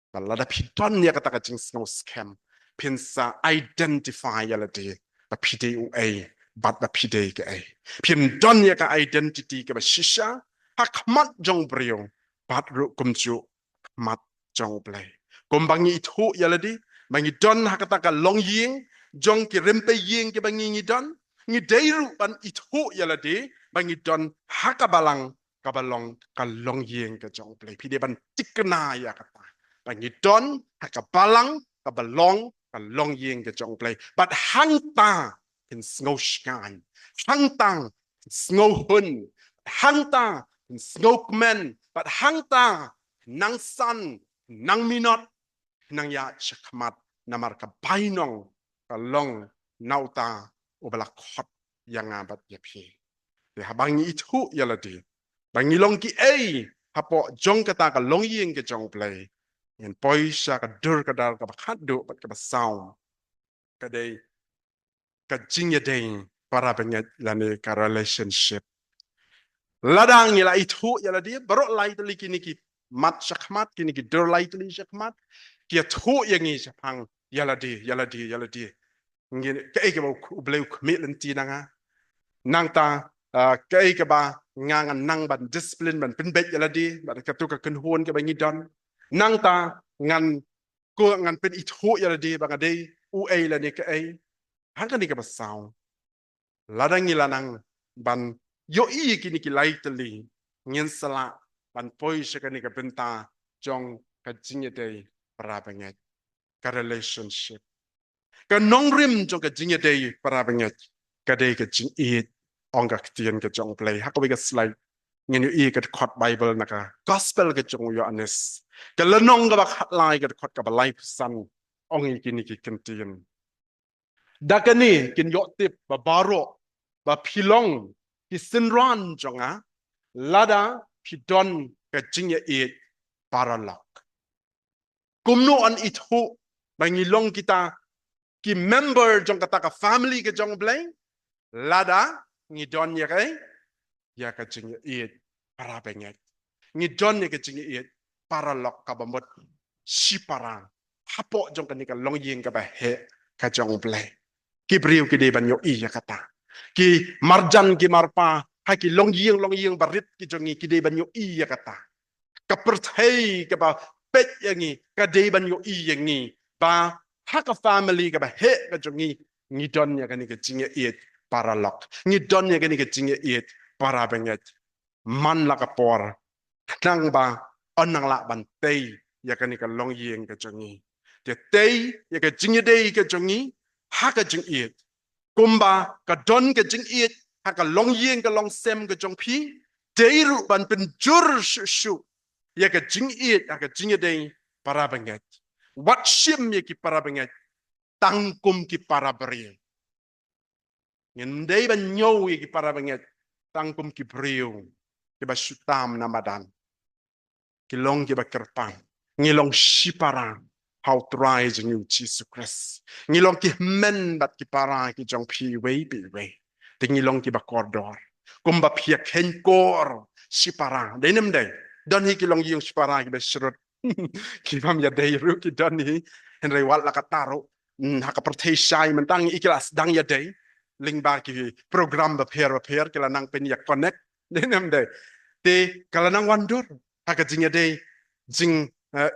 แต่ละดับพี่ดอนเนี่ยกระตักจริงสงเอาสแคมเพียงสา identify ยาละดีแบบพี่เดอุเอบัดแบบพี่เดกเอเพียงดอนเนี่ยก็ identity กับชิชาหักมัดจงเปรียวบัดรุกุมจุมัดจงเปลยกุมบางยีทุยาละดีบางยีดอนหักตะกันลงยิงจงกิริมไปยิงกับบางยีดอนยีเดรุบันอีทุยาละดีบางยีดอนหักบาลังกับบลองกันลงยิงกับจงเปลยพี่เดบันจิกนายากตาบางยีดอนหักบาลังกับบลองกันลงยิงกับจงเปลยบัดหังตาเป็นสงชงานหังตังสงหุนหังตาสงบแมนบัดหังตานังสันนังมินอตนังยาชักมัดนามาร์กับใบนองกับลงนาตาอุบลักขดยังงาบัดยาพีเดี๋ยวบางอีทุยาละดีบางอีลงกีฮับปอจงกตากับลงยิงกับจงเปลยเห็นปอยชากับดูร์กับดาร์กับขัดดูบัดกับสาวก็ได้กับจริงยาเดงpara penyanyi ka relationship ladang ila itu ya la dia baru lai tali kini ki mat shakmat kini ki dur lai tali shakmat ki tu yang ni sapang ya la dia ngin ke ke ba bleu khmit lenti nanga nang ta ke ke ba ngang nang ban discipline ban pin bet ya la dia ban ka tu ka kun hon ke ba ngi don nang ta ngan ko ngan pin itu ya la dia ba ga dei u la ni ke hang kan ni ke ba sao ladang ilanang ban yo kini ki laitali ngin sala ban poi shakani ka benta jong ka jinye day para banget ka relationship ka nongrim jong ka jinye day para banget ka day ka jing ong ka tien ka jong play hakawi ka slide ngin yo ka khot bible na ka gospel ka jong yo anes ka lanong ka ba khatlai ka khot ka ba life san ong kini ki kentien dakani kin yo tip ba baro ba pilong ki sinran jonga lada pidon ka jingya paralak kumno an ithu bangi long kita ki member jong kata ka family ka jong blay lada ngi don ya ka jingya para bengek ngi don ya ka jingya paralak ka bamot siparang hapo jong ka long ying ka ba he ka jong blay Kibriu ki de ban yo ya kata ki marjan ki marpa hai ki long ying barit ki jongi ki de banyo i ya kata ka perthai ka ba pet yangi ka de banyo i yangi ba ha ka family ka ba he ka jongi ngi don ya ka ni ka jinge it para lok ngi don ya ka ni ka jinge it para benget man la ka por nang ba onang la ban tei ya ka ni ka long ying ka jongi te tei ya ka jinge de ka jongi ha ka jing it kumba ka don ka jing it ha ka long ying ka long sem ka jong pi deiru ban pen jur shu ya ka jing it ya ka jing de para benget wat shim ya ki para benget tangkum ki para beri ngin dei ban nyow ya ki para benget tangkum ki beriu ki ba sutam namadan ki long ki ba kerpang ngilong shipara how tries in you Jesus Christ ngilong ki men bat ki para ki jong pi wei bi wei te ngilong ki ba kordor kumba pia ken kor shipara denem dei don hi ki long yung shipara ki ba shrut ki pam ya dei ru ki don hi henry wal la kataro haka pertei shai mentang ikilas dang ya dei ling ba ki program ba per ki la nang pen ya connect denem dei te kala nang wandur haka jing ya dei jing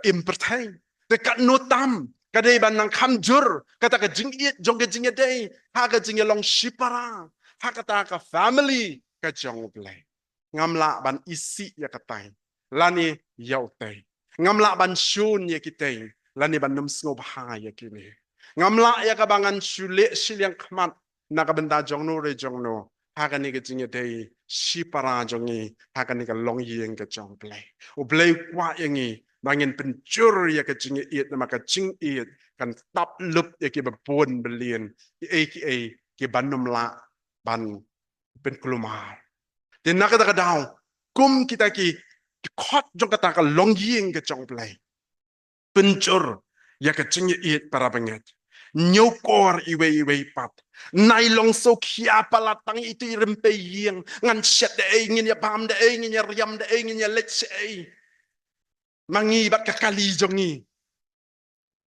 impertain te kat notam kadai ban nang kamjur kata ka jing it jong ka jing ya dei haka jing ya long shipara haka ta ka family ka jong blai ngamla ban isi ya katai lani yautei ngamla ban shun ya kitei lani ban num snob ha ya kini ngamla ya ka bangan shule shiliang khamat na ka benda jong no re jong no haka ni ka jing ya dei shipara jongi haka ni ka long yeng ka jong blai u blai kwa yangi bangin pencur ya ka jing it na maka jing it kan tap lup ya ki bepon belien ki banum la ban pen kelumar dan nak kata daw kum kita ki kot jong kata ka long yeng ka jong blai pencur ya ka jing it para benget nyokor iwe pat nai long so kia palatang itu irempe yeng ngan shet de ngin ya pam de ngin ya riam de ngin ya let se mangi bat ka kali jongi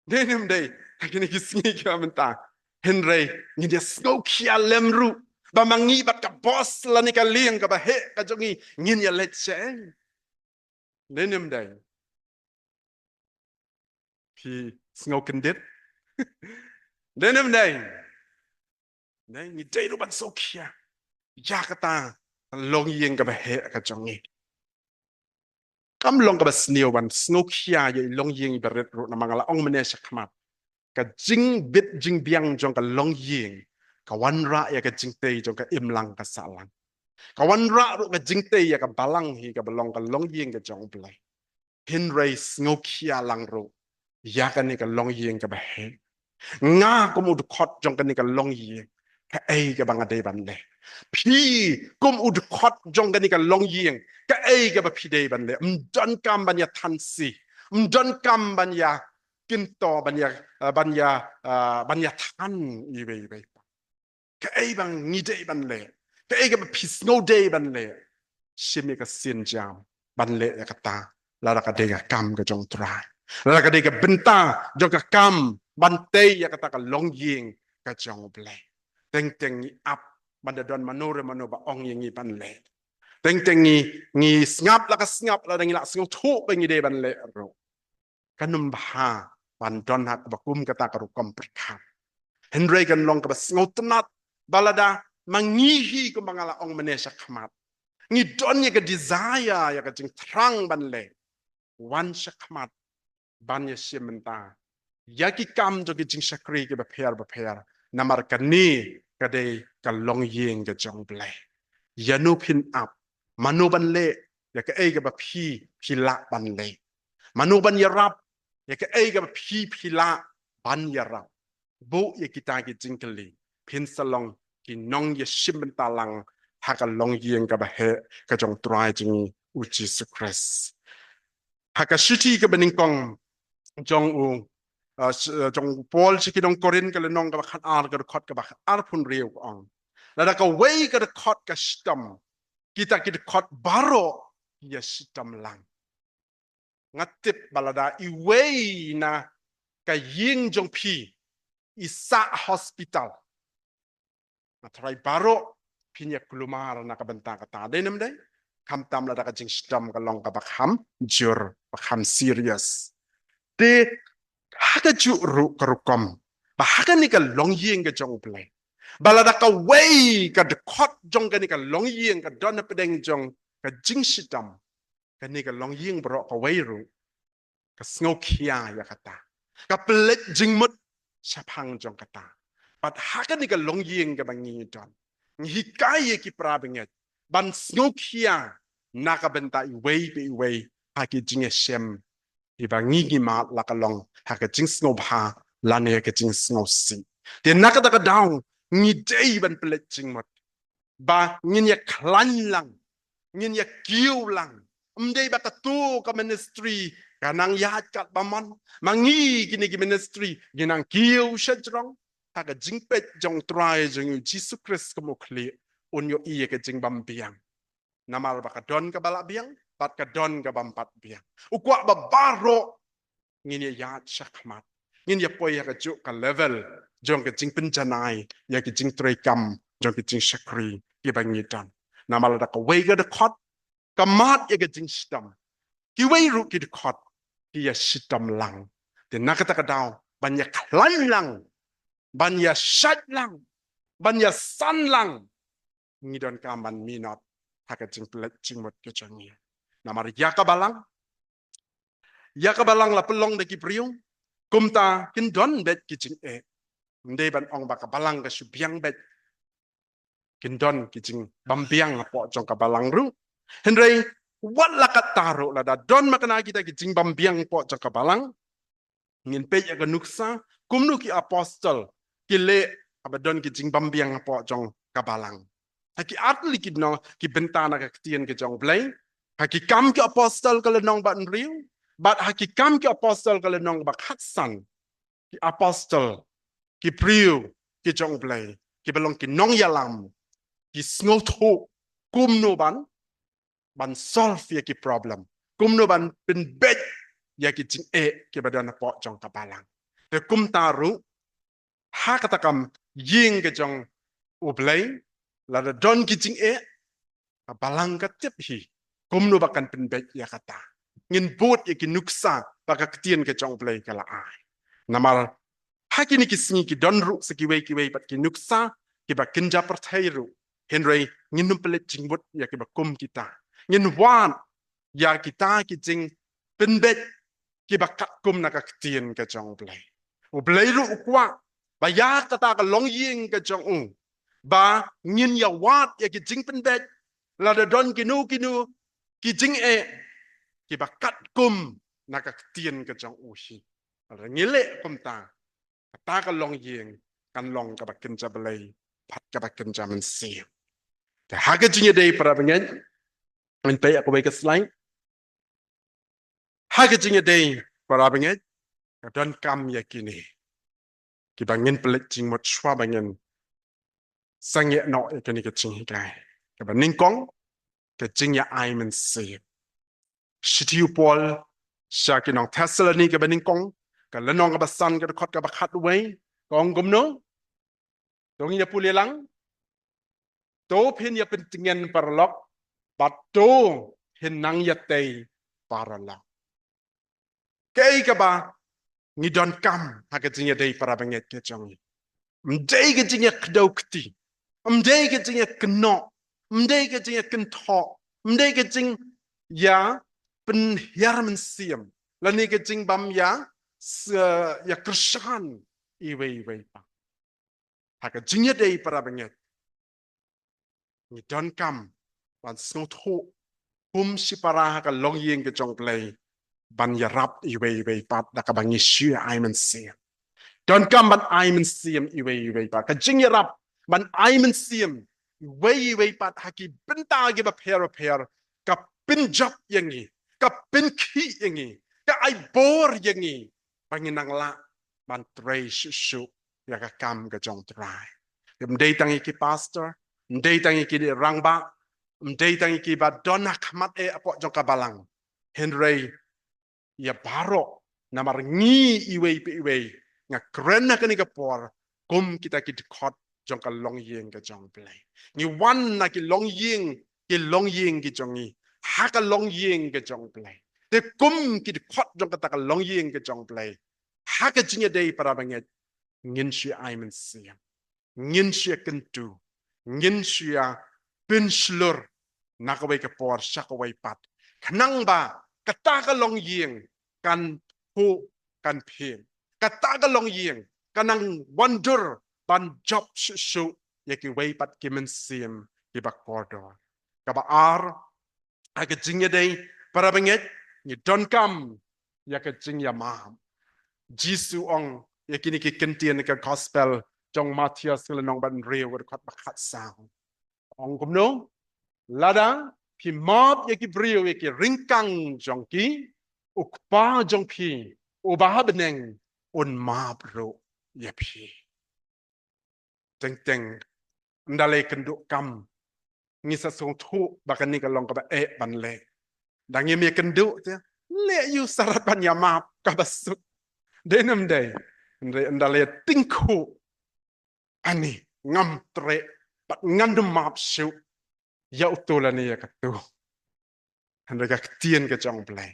denem dei kini kisngi ka menta henry ngin ya so kia lemru ba mangi bat ka boss la ni ka lieng ka ba he ka jongi ngin ya let se denem dei pi sngo kendit denem dei nei ni dei ru ban so kia ya kata long yeng ka ba he ka jongi kam long ka ba sneo ban sngo kia ye long yeng ba ret ru na mangala ong mene sakmat ka jing bit jing biang jong ka long yeng ka wan ra ya ka jing tei jong ka im lang ka salang ka wan ra ru ka jing tei ya ka balang hi ka balong ka long yeng ka jong blai hin race ngo kia lang ru ya ka ni ka long yeng ka ba he nga ko mu du khot jong ka ni ka long yeng ka ei ka bang ade ban le pi kum ud khot jong ka ni ka long yeng ka ei ka ba pi de ban le don kam ban ya than si don kam ban ya kinto ban ya than i be ka ei bang ni de ban le ka ei ka ba pi snow de ban le shimi ka sin jam ban le ya ka ta la ka de ka kam ka jong trai la ka de ka benta jong ka kam ban te ya ka ta ka long yeng ka jong ble teng ni ap ban da don manore mano ba ong yeng i ban le teng ni ngap la ngi la sngo thu ba ngi de ban le ro kanum ba ban don hat ba kum kata ka ru komprika henry kan long ka ba sngo tnat balada mangihi ko mangala ong manesha khamat ngi don ye ka desire ya ka jing trang ban le wan shakmat ban ye shimenta ya ki kam jo ki jing shakri ke ba pher namar ka ni ka de ka long yeng ka jong ble ya no pin up manu ban le ya ka ei ka ba phi la ban le manu ban ya rap ya ka ei ka ba phi la ban ya rap bo ye kita ki jing kali pin salong ki nong ye shimenta lang haka long yeng ka ba he ka jong try jing u Jesus Christ haka shiti ka bening kong jong u jong Paul sikidong Korin ka lenong ka ba khat ar ka khot ka ba ar phun riu ong la ka wei ka khot ka stam kita khot baro ya stam lang ngatip balada I wei na ka ying jong pi isa hospital Matrai baro pinya kulumar na kabenta kata de nam de kam tam la da jing stam ka long ka bakham jur bakham serious de haka ju ru karukom ba haka ni ka long yeng ka jong play balada ka way ka de khot jong ka ni ka long yeng ka don na pedeng jong ka jing stam ka ni ka long yeng bro ka way ru ka sngo kia ya kata ka pelet jing mut sapang jong kata but haka ni ka long yeng ka bangi don hikai ki prabinget ban sngo kia na ka benta i way haki jing shem i bangi gi ma la ka long haka jing sngo ba la ne ka jing sngo si de na ka da ka down ni dei ban pelet jing mut ba ngin ya klan lang ngin ya kiu lang umdei ba ka tu ka ministry kanang yahat kat baman mangi kini ki ministry ginang kiu shajrong haka jing pet jong try jong Jesus Christ komo kli unyo iye ke jing bambiang namal ba ka don ka bala biang pat ka don ka bampat biang ukwa ba baro ngin ya yahat shakmat ngin ya poy ka ju ka level jong ke jing penjanai ya ke jing trekam jong ke jing shakri ki bangi dan namal da ka wega de khot kamat ya ke jing stam ki wei ru ki de khot ki ya stam lang de nakata ka daw banyak lan lang banyak shat lang banyak san lang ngidon kaman minot haka jing pelet jing mot ke jangi namar ya ka balang la pelong de ki priung kumta kin don bet ki jing ndei ban ong ba ka balang ka subyang bet kin don ki jing bambiang po jong ka balang ru henrei wala ka taro la da don makana kita ki jing bambiang po jong ka balang ngin pe ya ka nuksa kumnu ki apostol ki le abadon ki jing bambiang po jong ka balang haki atli ki no ki bentana ka tien ke jong blai haki kam ki apostol ka le nong ba riu bat haki kam ki apostol ka le nong ba khatsan ki apostol ki priu ki jong blai ki belong ki nong yalam ki snotho kumno ban solve ya ki problem kumno ban bin bet ya ki jing ki badana po jong ka balang te kum taru ha katakam ying ke jong ublay la da don ki jing ka balang ka tip hi kumno bakan bin bet ya kata ngin bot ya ki nuksa baka ktien ke jong ublay kala ai namal hakini ki singi ki don ru se ki wei pat ki nuksa ki ba kinja perthai ru henry ngin num pelet jing bot ya ki ba kum kita ngin wan ya kita ki jing bin bet ki ba kat kum na ka ktien ke jong ublay ru ukwa ba ya kata ka long ying ke jong ba ngin ya wat ya ki jing bin bet la da don kinu ki jing ki ba kat kum na ka ktien ke jong hi ala ngile kum ta ka long ying kan long ka ba kinja belai pat ka ba kinja men si ta haga jinge dei para bengen men pe aku baik slide haga jinge dei para bengen ka don kam ya kini ki bangin pelet jing mot shwa bangen sangye no ya kini ke jing kai ka ba ning kong ke jing ya ai men si shitiu pol shakinong Thessaloni ka ba ning kong ka lenong ka ba san ka khot ka ba khat wei kong gum no dong ya pulelang to pin ya pentingan parlok bat to hinang ya tei paralok kei ka ba ni don kam ha ka jing ya dei para banget ke jong mdei ke jing ya kdokti mdei ke jing ya kno mdei ke jing ya kntho mdei ke jing ya pen yarmen siam lani ke jing bam ya ya krishan iwe pa haka jing ya dei para banget ni don kam ban snot ho hum si para haka long yeng ke jong play ban ya rap iwe pat da ka bangi shi aimen siam don kam ban aimen siam iwe pa ka jing ya rap ban aimen siam iwe pat haki benta ge ba pair ka pin job yengi ka pin ki yengi ka ai bor yengi banginang la ban tray shu ya ka kam ka jong try mdei tangi ki pastor mdei tangi ki rangba mdei tangi ki ba dona khamat apo jong ka balang henry ya baro namar ngi iwe nga kren na kani ka por kum kita ki khot jong ka long yeng ka jong play ni wan na ki long yeng ki jong ni ha ka long yeng ka jong play te kum ki khot jong ka ta ka long yeng ka jong play ha ka jinga dei para banget ngin shi ai men siam ngin shi kentu ngin shi pin slur na ka wei ka por sha ka wei pat khnang ba ka ta ka long yeng kan hu kan phem ka ta ka long yeng kanang wonder ban job shu ye ki wei pat ki men siam ki ba kordo ka ba ar aga jinga dei para banget ni don kam ya ka jing ya ma jisu ong ya kini ki kentian ka gospel jong Matthias nong ban rew wat khat bakhat sang ong kum no lada pi mob ya ki brew ya ki ringkang jong ki ukpa jong pi ubah beneng un ma bro ya pi teng teng ndale kenduk kam ngisa song thu bakani ka long ka ba ban le dang ye me kenduk te le yu sarat ban ya map ka basuk denam day ndale tingku ani ngam tre bat ngandum map shu ya utolani ya katu handa ka tien ka jong play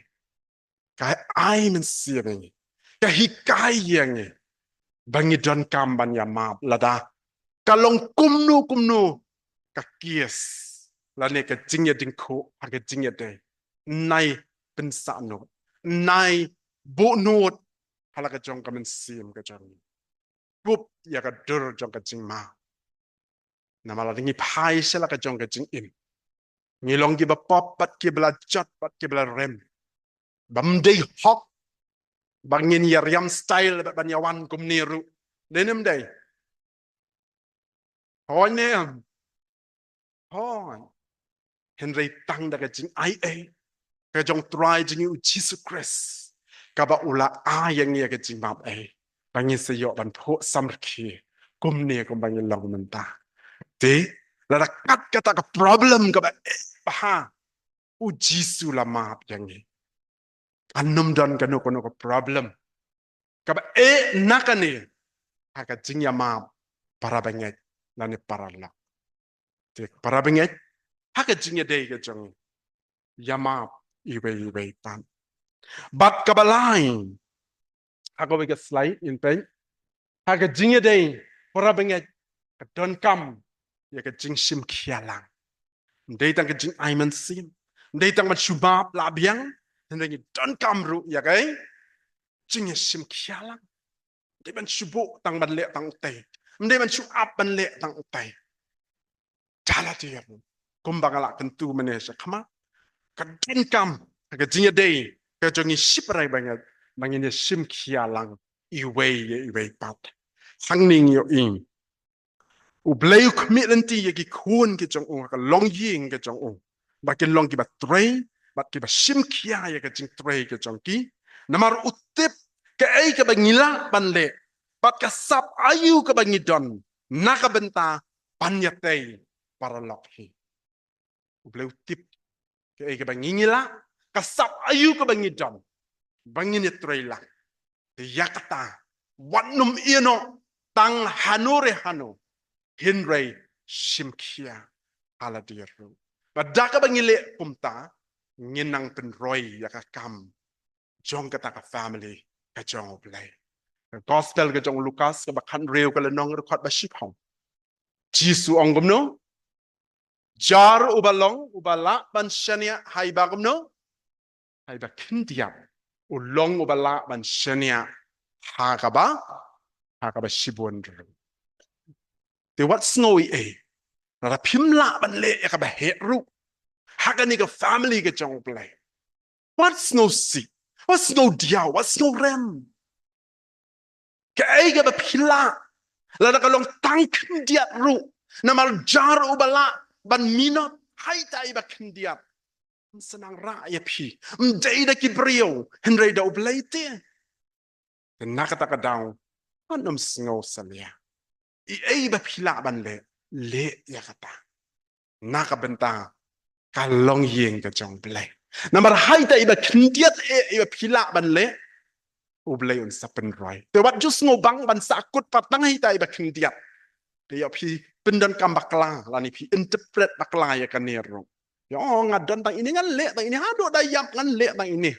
ka ai men siang ka hikai yang bangi don kam ban ya map lada kalong kumnu ka kies lane ka jingya dingku aga jingya day nai pensano nai bo not hala ka jong ka men sim ka jong bup ya ka dur jong ka jing ma na mala dingi pai sela ka jong ka jing im ngi long gi ba pop pat ki bla chat pat ki bla rem bam dei hok bangin ya riam style ban ya wan kum niru denem dei hoi nem hoi henry tang da ka jing ai ka jong try jing u Jesus Christ ka ba ula yang ya ka jing map bangin se yo ban pho sam ki kum ne kum bangin long menta te la kat kata ka problem ka ba ha u Jesus la map yang ni anum don ka no ko problem ka ba nakane ha ka jing ya map para banget lani para la te para banget ha ka jing ya dei ka jong ya map iwe pan bat ka ba line ha ko ke slide in pen ha ka jing ya dei para banget ka don kam ya ka jing sim khialang dei tang ka jing aiman sim dei tang ma shubab la biang ndai don kam ru ya kai jing ya sim khialang dei ban shubu tang ban le tang te dei ban shu up ban le tang te jala dia kumbangala kentu manesha kama ka don kam ka jing ya dei ka jong ship rai banget bangin ya sim khialang iwe pat hangning yo in u blay commitment ye ki kun ki jong ka long ying ka jong ba ki long ki ba tray ba ki ba sim khia ye ka jing tray ka jong ki namar utip ka ai ka ba ngila ban le bat ka sap ayu ka ba ngidon na ka benta panyatay para lokhi u blay utip ka ai ka ba ngila ka sap ayu ka ba ngidon bangin ya tray la yakata wanum ino tang hanure hanu Henry Shimkia Aladiru. Badaka bangile pumta nginang penroy yakakam jong kata ka family ka jong play. Gospel ka jong Lucas ka bakan rew ka lanong record ba shipong. Jisu ongom no. Jar ubalong ubala ban shania hai bagom no. Hai ba kindiam. Ulong ubala ban shania hakaba shibun ru. Te what snowy na pimla ban le ka ba heru hakani ka family ka jong play what's no see what's no dia what's no rem ka ka ba pila la ka long tank dia ru na mal jar ubala ban minot hai tai ba kindia senang ra ya pi mdei da ki brio henry da ublaite na ka ta ka down anom snow salia ba pila ban le ya kata naka benta kalong yeng ka jong play namar hai ta iba kindiat iba pila ban le ublay un sapen roy te wat just ngo bang ban sakut patang hai ta iba kindiat dia pi pendan kam bakla lani pi interpret bakla ya kan nero ya ngadan tang ini ngan le tang ini hado dayap ngan le tang ini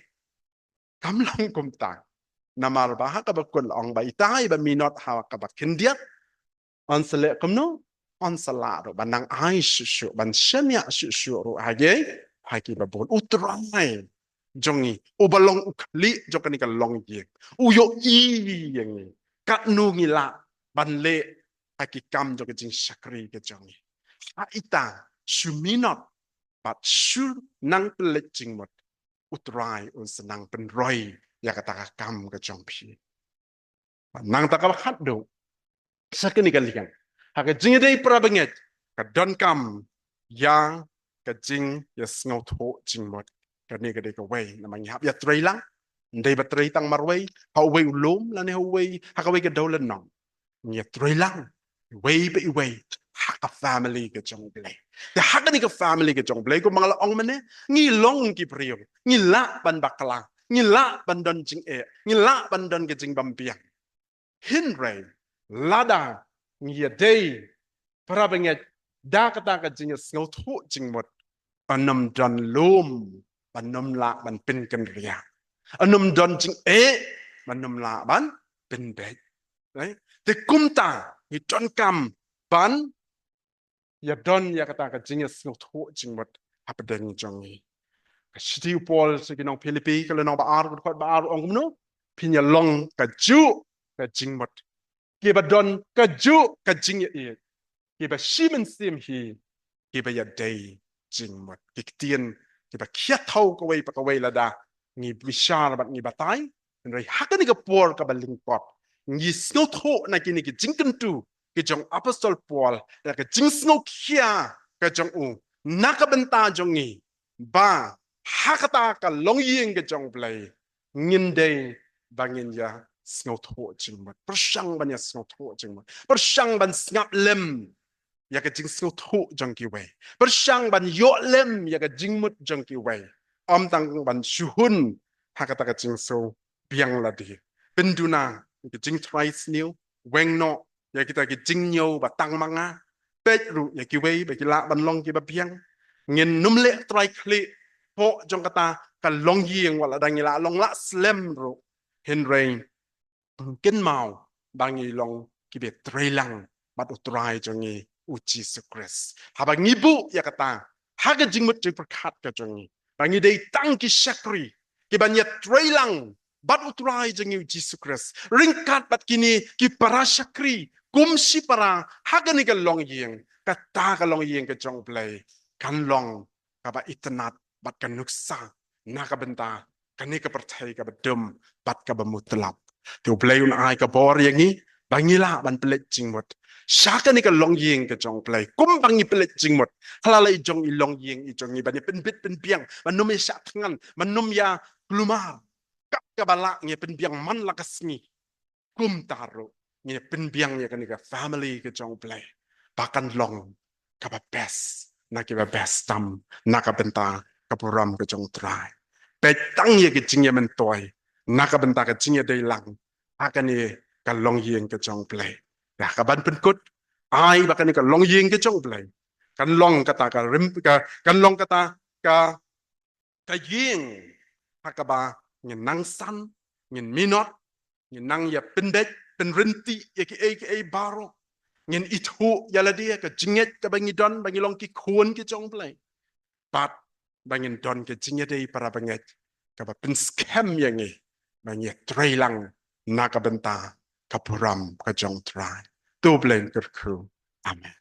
kam lang kum tang namar bah ka bakun ong bai tai ba minot ha ka bak kendiat on sele kum no on salado banang ai shu ban shenya shu ro hage ba bon utrai jongi obalong ukli jokani ka long ye uyo i yang ni kat nu ngila ban le hakikam joga jing shakri ke jongi a ita shuminot bat shur nang pelejing mot utrai un senang penroi ya kata kam ke jong pi nang ta ka khat do sakni kalikan haka jing dei prabenget ka don kam yang ka jing ya snau tho jing mot ka ni ka dei ka wei namanya hab ya trei lang ndei ba trei tang marwei ha wei ulum la ne wei ha ka wei ka do lan nong nya trei lang wei ba i wei ha ka family ka jong blai ya ha ka ni ka family ka jong blai ko mangala ong mane ngi long ki priyo ngi la ban bakla ngi la ban don jing e ngi la ban don ka jing bam piang hin rei lada ngi dei prabenget da kata ka jing snau tho jing mot anam dan lum anam la ban pin kan ria anam dan jing e anam la ban pin be right te kumta ni don kam ban ya don ya kata ka jing snau tho jing mot apa den jong ni ka stiu pol se ki nong Philippi ka le nong ba ar ko ba ar ong no pin ya long ka ju ka jing mot ki ba don ka ju ka jing ya e ki ba shimen sim hi ki ba ya day jing mot ki tien ki ba khia thau ka wei la da ngi bishar bat ngi batai rei hak ni ka por ka ba ling pot ngi sno tho na ki ni ki jing kan tu ki jong apostol Paul la ka jing sno khia ka jong u na ka benta jong ngi ba hakata ka long ying ka jong play ngin day bangin ya sno tho jing mot persang ban ya sno tho jing mot persang ban ngap lem ya ka jing sno tho jong ki wei persang ban yo lem ya ka jing mut jong ki wei om tang ban shuhun hakata ka jing so biang la di penduna ki jing thrice new weng no ya kita ki jing nyo ba tang manga pet ru ya ki wei ba ki la ban long ki ba biang ngin num le try kli po jong kata ka long ying wala dangila long la slem ru hin rain kin mau bangi long ki be trailang bat utrai jongi u Jesus Christ haba ngibu ya kata haga jingmut jing perkat ka jongi bangi dei tang ki shakri ki banya trailang bat utrai jongi u Jesus Christ ringkat bat kini ki para shakri kumsi para haga ni ka long ying kata ka long ying ka jong play kan long ka ba itnat bat kan nuksa na ka benta kan ni ka percaya ka bedum bat ka bemutlap tu play un ai ka bor yang ni bangila ban pelet jing mot shaka ni ka long ying ka jong play kum bangi pelet jing mot halalai jong i long ying i jong i ban pen bit pen piang man num ya tangan man num ya glumar kap ka bala ngi pen piang man la ka sngi kum taro ngi pen piang ya kan ka family ka jong play bakan long ka ba best na ki ba best tam na ka benta ka puram ka jong try petang ya ki jing ya men toy naka benta ka jing ya dei lang akan ni ka long yeng ka jong play ya ka ban pen kut ai bakan ni ka long yeng ka jong play kan long kata ka rim ka kan long kata ka yeng hakaba ngin nang san ngin minot ngin nang ya pendet penrenti ya ki baro ngin itu ya la dia ka jinget ka bangi don bangi long ki kun ki jong play pat bangin don ka jingya dei para banget ka ba pen scam yang ni bangi trailang naka benta kapuram ka jong try tu blame kerku amen